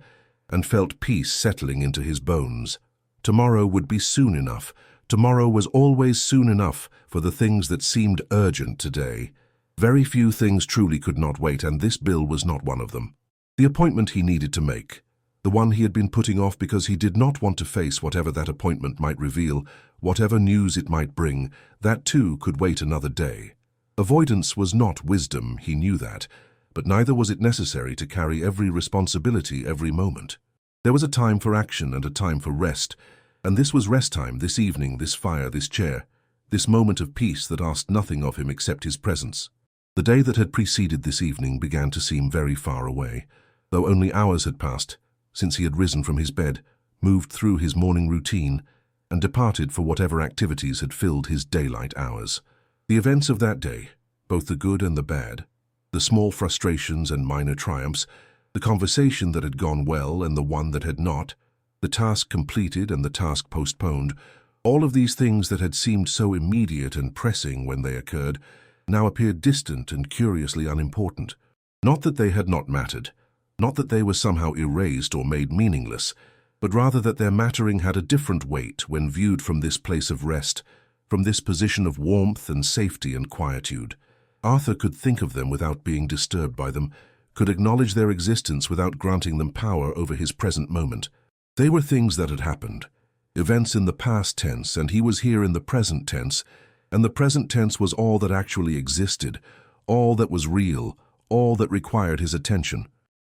and felt peace settling into his bones. Tomorrow would be soon enough. Tomorrow was always soon enough for the things that seemed urgent today. Very few things truly could not wait, and this bill was not one of them. The appointment he needed to make, the one he had been putting off because he did not want to face whatever that appointment might reveal, whatever news it might bring, that too could wait another day. Avoidance was not wisdom, he knew that, but neither was it necessary to carry every responsibility every moment. There was a time for action and a time for rest, and this was rest time, this evening, this fire, this chair, this moment of peace that asked nothing of him except his presence. The day that had preceded this evening began to seem very far away, though only hours had passed since he had risen from his bed, moved through his morning routine, and departed for whatever activities had filled his daylight hours. The events of that day, both the good and the bad, the small frustrations and minor triumphs, the conversation that had gone well and the one that had not, the task completed and the task postponed, all of these things that had seemed so immediate and pressing when they occurred, now appeared distant and curiously unimportant. Not that they had not mattered, not that they were somehow erased or made meaningless, but rather that their mattering had a different weight when viewed from this place of rest, from this position of warmth and safety and quietude. Arthur could think of them without being disturbed by them, could acknowledge their existence without granting them power over his present moment. They were things that had happened, events in the past tense, and he was here in the present tense, and the present tense was all that actually existed, all that was real, all that required his attention.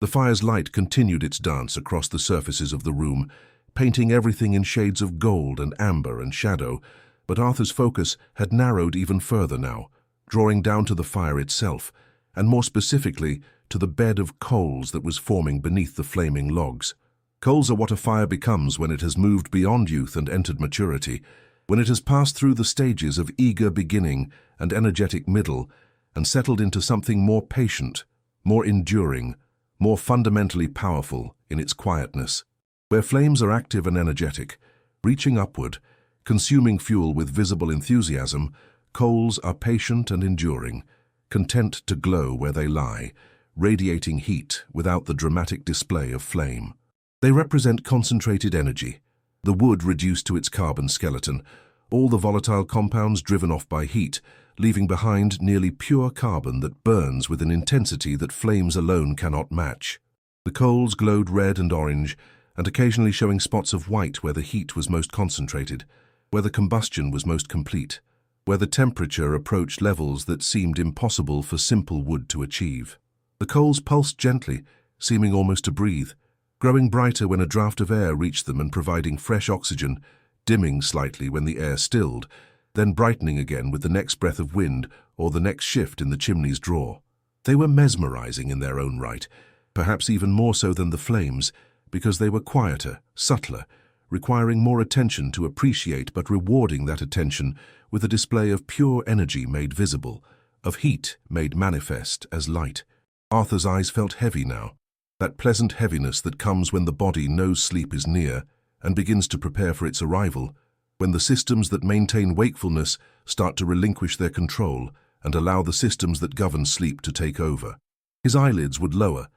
The fire's light continued its dance across the surfaces of the room, painting everything in shades of gold and amber and shadow, but Arthur's focus had narrowed even further now, drawing down to the fire itself, and more specifically to the bed of coals that was forming beneath the flaming logs. Coals are what a fire becomes when it has moved beyond youth and entered maturity, when it has passed through the stages of eager beginning and energetic middle and settled into something more patient, more enduring, more fundamentally powerful in its quietness. Where flames are active and energetic, reaching upward, consuming fuel with visible enthusiasm, coals are patient and enduring, content to glow where they lie, radiating heat without the dramatic display of flame. They represent concentrated energy, the wood reduced to its carbon skeleton, all the volatile compounds driven off by heat, leaving behind nearly pure carbon that burns with an intensity that flames alone cannot match. The coals glowed red and orange, and occasionally showing spots of white where the heat was most concentrated, where the combustion was most complete, where the temperature approached levels that seemed impossible for simple wood to achieve. The coals pulsed gently, seeming almost to breathe, growing brighter when a draught of air reached them and providing fresh oxygen, dimming slightly when the air stilled, then brightening again with the next breath of wind or the next shift in the chimney's draw. They were mesmerizing in their own right, perhaps even more so than the flames, because they were quieter, subtler, requiring more attention to appreciate but rewarding that attention with a display of pure energy made visible, of heat made manifest as light. Arthur's eyes felt heavy now, that pleasant heaviness that comes when the body knows sleep is near and begins to prepare for its arrival, when the systems that maintain wakefulness start to relinquish their control and allow the systems that govern sleep to take over. His eyelids would lower,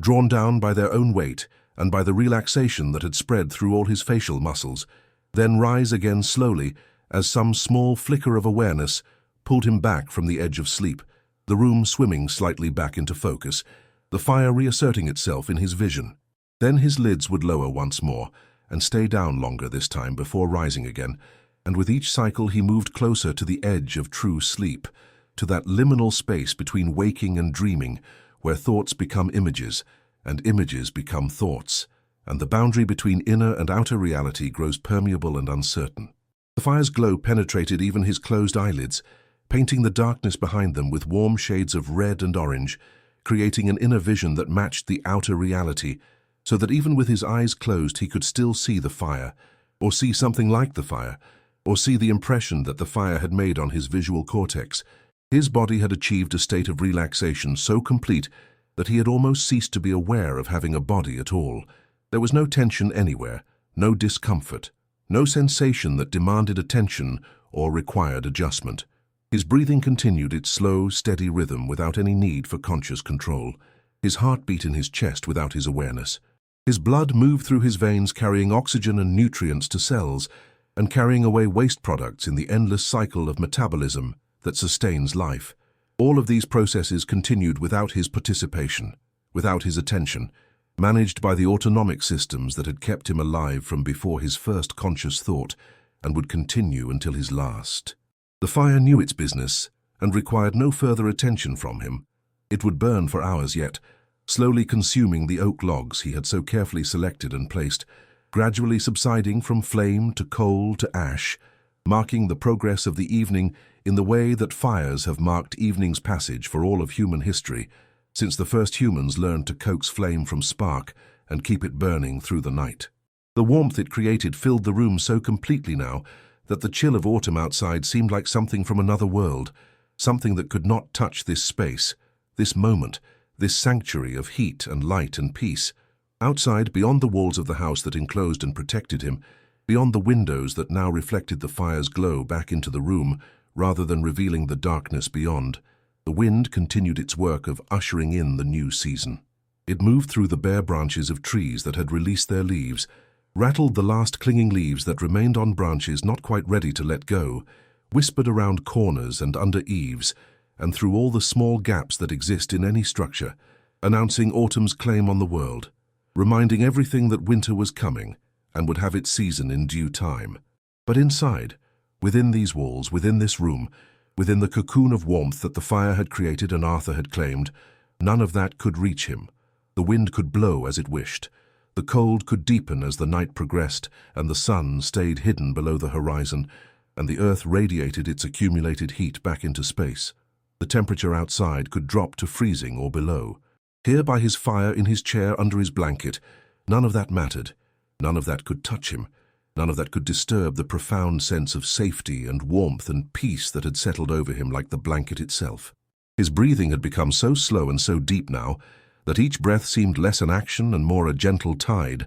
drawn down by their own weight and by the relaxation that had spread through all his facial muscles, then rise again slowly as some small flicker of awareness pulled him back from the edge of sleep, the room swimming slightly back into focus, the fire reasserting itself in his vision. Then his lids would lower once more and stay down longer this time before rising again, and with each cycle he moved closer to the edge of true sleep, to that liminal space between waking and dreaming, where thoughts become images, and images become thoughts, and the boundary between inner and outer reality grows permeable and uncertain. The fire's glow penetrated even his closed eyelids, painting the darkness behind them with warm shades of red and orange, creating an inner vision that matched the outer reality, so that even with his eyes closed he could still see the fire, or see something like the fire, or see the impression that the fire had made on his visual cortex. His body had achieved a state of relaxation so complete that he had almost ceased to be aware of having a body at all. There was no tension anywhere, no discomfort, no sensation that demanded attention or required adjustment. His breathing continued its slow, steady rhythm without any need for conscious control, his heart beat in his chest without his awareness. His blood moved through his veins, carrying oxygen and nutrients to cells, and carrying away waste products in the endless cycle of metabolism that sustains life. All of these processes continued without his participation, without his attention, managed by the autonomic systems that had kept him alive from before his first conscious thought and would continue until his last. The fire knew its business and required no further attention from him. It would burn for hours yet, slowly consuming the oak logs he had so carefully selected and placed, gradually subsiding from flame to coal to ash, marking the progress of the evening in the way that fires have marked evening's passage for all of human history, since the first humans learned to coax flame from spark and keep it burning through the night. The warmth it created filled the room so completely now that the chill of autumn outside seemed like something from another world, something that could not touch this space, this moment, this sanctuary of heat and light and peace. Outside, beyond the walls of the house that enclosed and protected him, beyond the windows that now reflected the fire's glow back into the room rather than revealing the darkness beyond, the wind continued its work of ushering in the new season. It moved through the bare branches of trees that had released their leaves, rattled the last clinging leaves that remained on branches not quite ready to let go, whispered around corners and under eaves, and through all the small gaps that exist in any structure, announcing autumn's claim on the world, reminding everything that winter was coming and would have its season in due time. But inside, within these walls, within this room, within the cocoon of warmth that the fire had created and Arthur had claimed, none of that could reach him. The wind could blow as it wished. The cold could deepen as the night progressed and the sun stayed hidden below the horizon, and the earth radiated its accumulated heat back into space. The temperature outside could drop to freezing or below. Here by his fire, in his chair, under his blanket, none of that mattered. None of that could touch him. None of that could disturb the profound sense of safety and warmth and peace that had settled over him like the blanket itself. His breathing had become so slow and so deep now that each breath seemed less an action and more a gentle tide,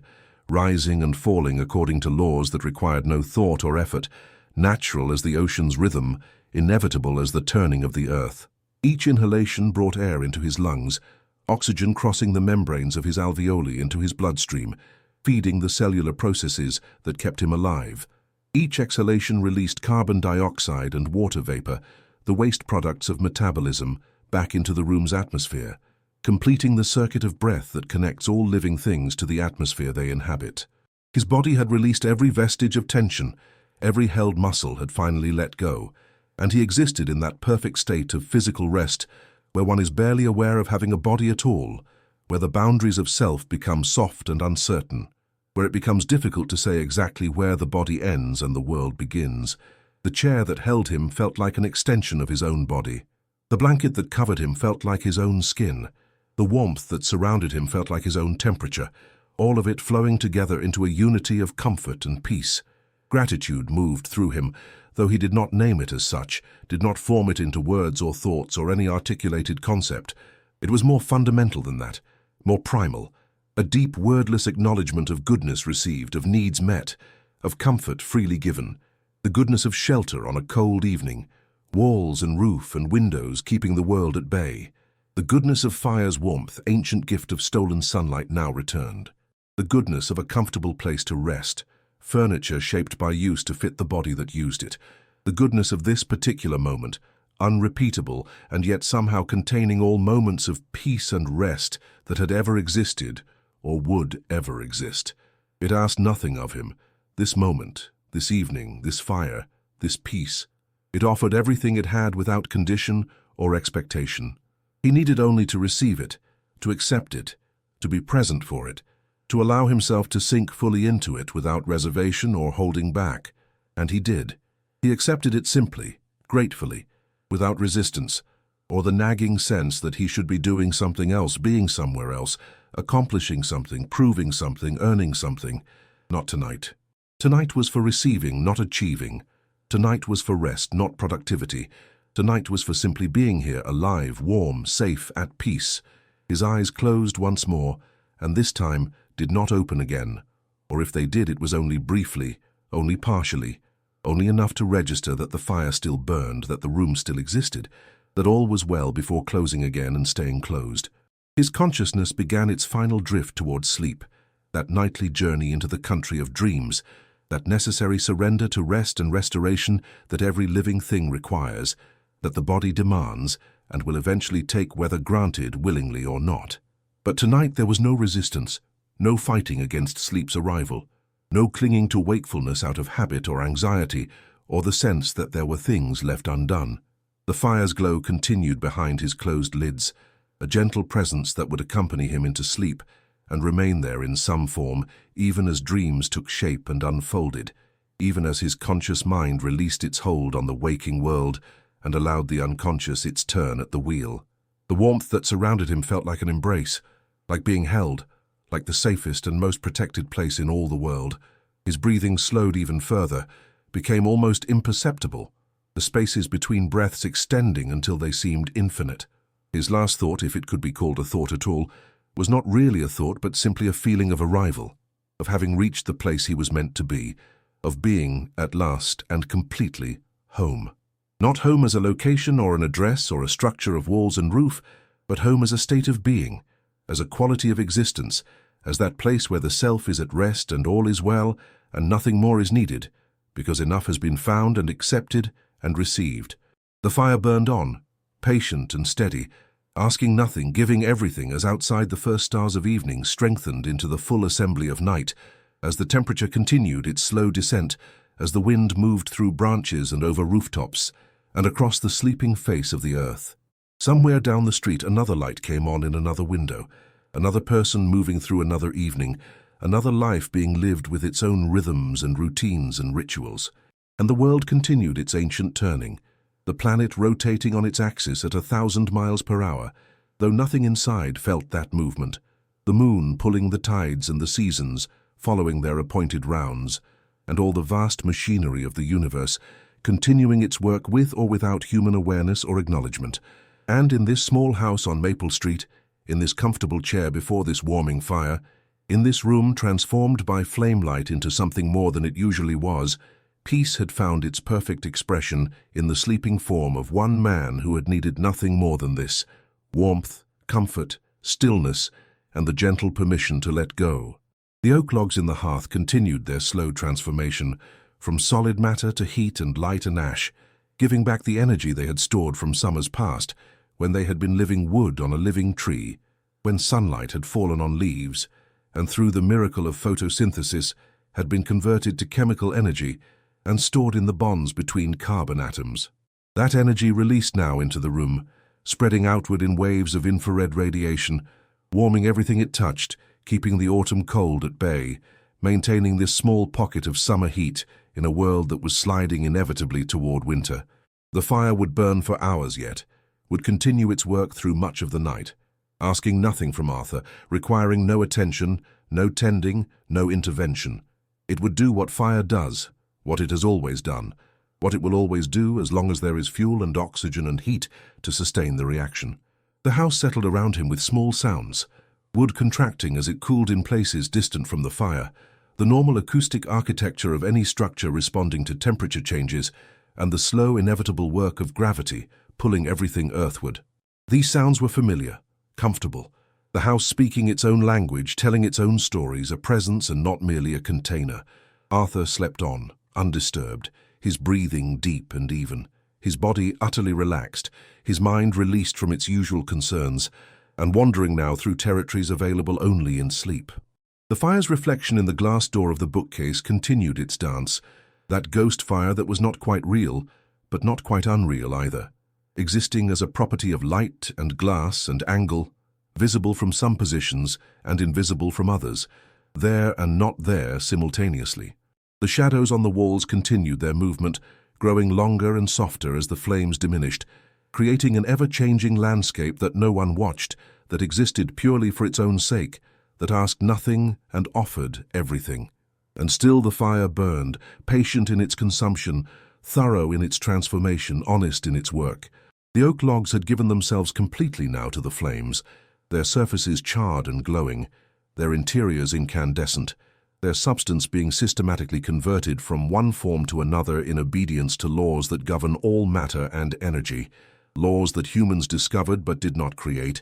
rising and falling according to laws that required no thought or effort, natural as the ocean's rhythm, inevitable as the turning of the earth. Each inhalation brought air into his lungs, oxygen crossing the membranes of his alveoli into his bloodstream, feeding the cellular processes that kept him alive. Each exhalation released carbon dioxide and water vapor, the waste products of metabolism, back into the room's atmosphere, completing the circuit of breath that connects all living things to the atmosphere they inhabit. His body had released every vestige of tension, every held muscle had finally let go, and he existed in that perfect state of physical rest where one is barely aware of having a body at all, where the boundaries of self become soft and uncertain, where it becomes difficult to say exactly where the body ends and the world begins. The chair that held him felt like an extension of his own body. The blanket that covered him felt like his own skin. The warmth that surrounded him felt like his own temperature, all of it flowing together into a unity of comfort and peace. Gratitude moved through him, though he did not name it as such, did not form it into words or thoughts or any articulated concept. It was more fundamental than that, more primal, a deep wordless acknowledgement of goodness received, of needs met, of comfort freely given, the goodness of shelter on a cold evening, walls and roof and windows keeping the world at bay, the goodness of fire's warmth, ancient gift of stolen sunlight now returned, the goodness of a comfortable place to rest, furniture shaped by use to fit the body that used it, the goodness of this particular moment, unrepeatable and yet somehow containing all moments of peace and rest that had ever existed or would ever exist. It asked nothing of him, this moment, this evening, this fire, this peace. It offered everything it had without condition or expectation. He needed only to receive it, to accept it, to be present for it, to allow himself to sink fully into it without reservation or holding back. And he did. He accepted it simply, gratefully, without resistance, or the nagging sense that he should be doing something else, being somewhere else, accomplishing something, proving something, earning something. Not tonight. Tonight was for receiving, not achieving. Tonight was for rest, not productivity. Tonight was for simply being here, alive, warm, safe, at peace. His eyes closed once more, and this time did not open again, or if they did it was only briefly, only partially, only enough to register that the fire still burned, that the room still existed, that all was well before closing again and staying closed. His consciousness began its final drift towards sleep, that nightly journey into the country of dreams, that necessary surrender to rest and restoration that every living thing requires, that the body demands and will eventually take whether granted willingly or not. But tonight there was no resistance, no fighting against sleep's arrival, no clinging to wakefulness out of habit or anxiety, or the sense that there were things left undone. The fire's glow continued behind his closed lids, a gentle presence that would accompany him into sleep and remain there in some form, even as dreams took shape and unfolded, even as his conscious mind released its hold on the waking world and allowed the unconscious its turn at the wheel. The warmth that surrounded him felt like an embrace, like being held, like the safest and most protected place in all the world. His breathing slowed even further, became almost imperceptible, the spaces between breaths extending until they seemed infinite. His last thought, if it could be called a thought at all, was not really a thought but simply a feeling of arrival, of having reached the place he was meant to be, of being, at last and completely, home. Not home as a location or an address or a structure of walls and roof, but home as a state of being, as a quality of existence, as that place where the self is at rest and all is well and nothing more is needed, because enough has been found and accepted and received. The fire burned on, patient and steady, asking nothing, giving everything as outside the first stars of evening strengthened into the full assembly of night, as the temperature continued its slow descent, as the wind moved through branches and over rooftops, and across the sleeping face of the earth. Somewhere down the street another light came on in another window, another person moving through another evening, another life being lived with its own rhythms and routines and rituals. And the world continued its ancient turning, the planet rotating on its axis at 1,000 miles per hour, though nothing inside felt that movement, the moon pulling the tides and the seasons, following their appointed rounds, and all the vast machinery of the universe, continuing its work with or without human awareness or acknowledgement. And in this small house on Maple Street, in this comfortable chair before this warming fire, in this room transformed by flame light into something more than it usually was, peace had found its perfect expression in the sleeping form of one man who had needed nothing more than this: warmth, comfort, stillness, and the gentle permission to let go. The oak logs in the hearth continued their slow transformation, from solid matter to heat and light and ash, giving back the energy they had stored from summers past, when they had been living wood on a living tree, when sunlight had fallen on leaves, and through the miracle of photosynthesis had been converted to chemical energy and stored in the bonds between carbon atoms. That energy released now into the room, spreading outward in waves of infrared radiation, warming everything it touched, keeping the autumn cold at bay, maintaining this small pocket of summer heat in a world that was sliding inevitably toward winter. The fire would burn for hours yet, would continue its work through much of the night, asking nothing from Arthur, requiring no attention, no tending, no intervention. It would do what fire does, what it has always done, what it will always do as long as there is fuel and oxygen and heat to sustain the reaction. The house settled around him with small sounds, wood contracting as it cooled in places distant from the fire, the normal acoustic architecture of any structure responding to temperature changes, and the slow, inevitable work of gravity pulling everything earthward. These sounds were familiar, comfortable, the house speaking its own language, telling its own stories, a presence and not merely a container. Arthur slept on, undisturbed, his breathing deep and even, his body utterly relaxed, his mind released from its usual concerns, and wandering now through territories available only in sleep. The fire's reflection in the glass door of the bookcase continued its dance, that ghost fire that was not quite real, but not quite unreal either, existing as a property of light and glass and angle, visible from some positions and invisible from others, there and not there simultaneously. The shadows on the walls continued their movement, growing longer and softer as the flames diminished, creating an ever-changing landscape that no one watched, that existed purely for its own sake, that asked nothing and offered everything. And still the fire burned, patient in its consumption, thorough in its transformation, honest in its work. The oak logs had given themselves completely now to the flames, their surfaces charred and glowing, their interiors incandescent, their substance being systematically converted from one form to another in obedience to laws that govern all matter and energy, laws that humans discovered but did not create,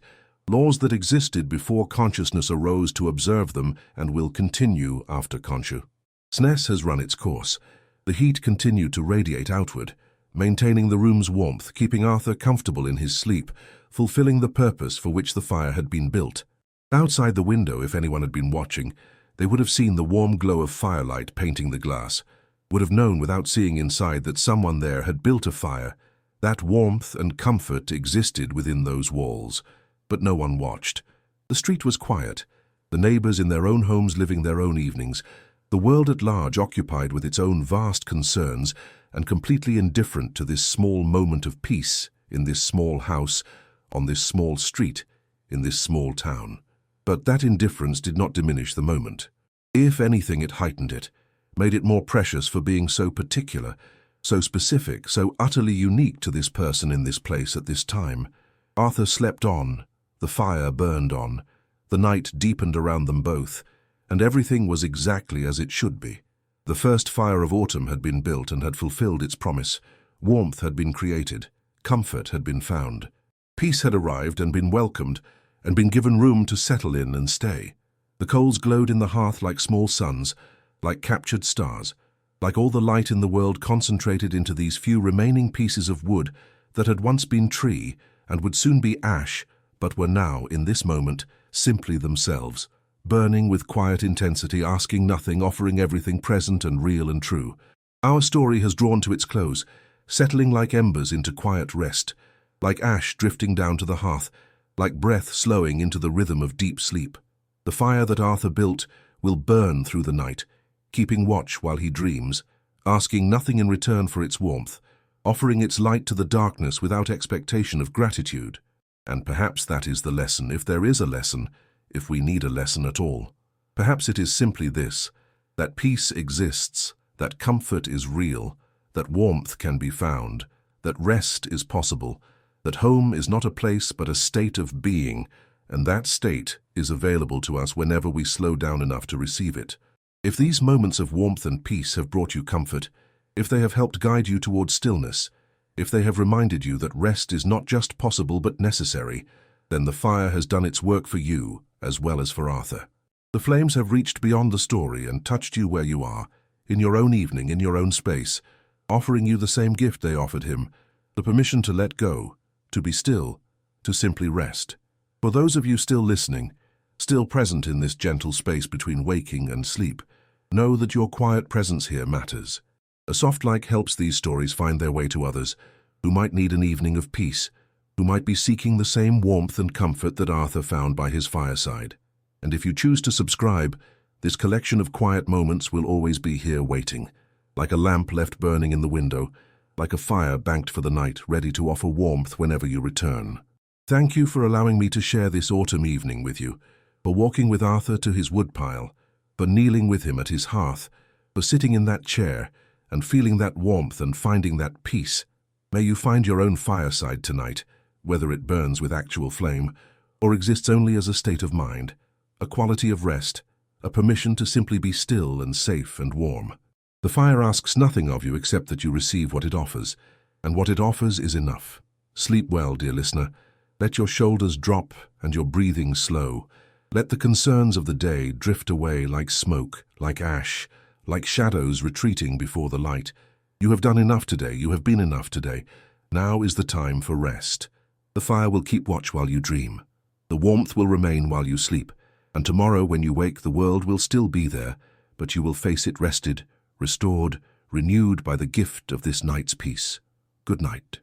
laws that existed before consciousness arose to observe them and will continue after consciousness has run its course. The heat continued to radiate outward, maintaining the room's warmth, keeping Arthur comfortable in his sleep, fulfilling the purpose for which the fire had been built. Outside the window, if anyone had been watching, they would have seen the warm glow of firelight painting the glass, would have known without seeing inside that someone there had built a fire. That warmth and comfort existed within those walls, but no one watched. The street was quiet, the neighbors in their own homes living their own evenings, the world at large occupied with its own vast concerns and completely indifferent to this small moment of peace in this small house, on this small street, in this small town. But that indifference did not diminish the moment. If anything, it heightened it, made it more precious for being so particular, so specific, so utterly unique to this person in this place at this time. Arthur slept on, the fire burned on, the night deepened around them both, and everything was exactly as it should be. The first fire of autumn had been built and had fulfilled its promise. Warmth had been created, comfort had been found. Peace had arrived and been welcomed, and been given room to settle in and stay. The coals glowed in the hearth like small suns, like captured stars, like all the light in the world concentrated into these few remaining pieces of wood that had once been tree and would soon be ash, but were now, in this moment, simply themselves, burning with quiet intensity, asking nothing, offering everything present and real and true. Our story has drawn to its close, settling like embers into quiet rest, like ash drifting down to the hearth, like breath slowing into the rhythm of deep sleep. The fire that Arthur built will burn through the night, keeping watch while he dreams, asking nothing in return for its warmth, offering its light to the darkness without expectation of gratitude. And perhaps that is the lesson, if there is a lesson, if we need a lesson at all. Perhaps it is simply this, that peace exists, that comfort is real, that warmth can be found, that rest is possible, that home is not a place but a state of being, and that state is available to us whenever we slow down enough to receive it. If these moments of warmth and peace have brought you comfort, if they have helped guide you towards stillness, if they have reminded you that rest is not just possible but necessary, then the fire has done its work for you as well as for Arthur. The flames have reached beyond the story and touched you where you are, in your own evening, in your own space, offering you the same gift they offered him, the permission to let go, to be still, to simply rest. For those of you still listening, still present in this gentle space between waking and sleep, know that your quiet presence here matters. A soft light helps these stories find their way to others, who might need an evening of peace, who might be seeking the same warmth and comfort that Arthur found by his fireside. And if you choose to subscribe, this collection of quiet moments will always be here waiting, like a lamp left burning in the window, like a fire banked for the night, ready to offer warmth whenever you return. Thank you for allowing me to share this autumn evening with you, for walking with Arthur to his woodpile, for kneeling with him at his hearth, for sitting in that chair and feeling that warmth and finding that peace. May you find your own fireside tonight, whether it burns with actual flame or exists only as a state of mind, a quality of rest, a permission to simply be still and safe and warm. The fire asks nothing of you except that you receive what it offers, and what it offers is enough. Sleep well, dear listener. Let your shoulders drop and your breathing slow. Let the concerns of the day drift away like smoke, like ash, like shadows retreating before the light. You have done enough today, you have been enough today. Now is the time for rest. The fire will keep watch while you dream. The warmth will remain while you sleep. And tomorrow when you wake, the world will still be there, but you will face it rested, restored, renewed by the gift of this night's peace. Good night.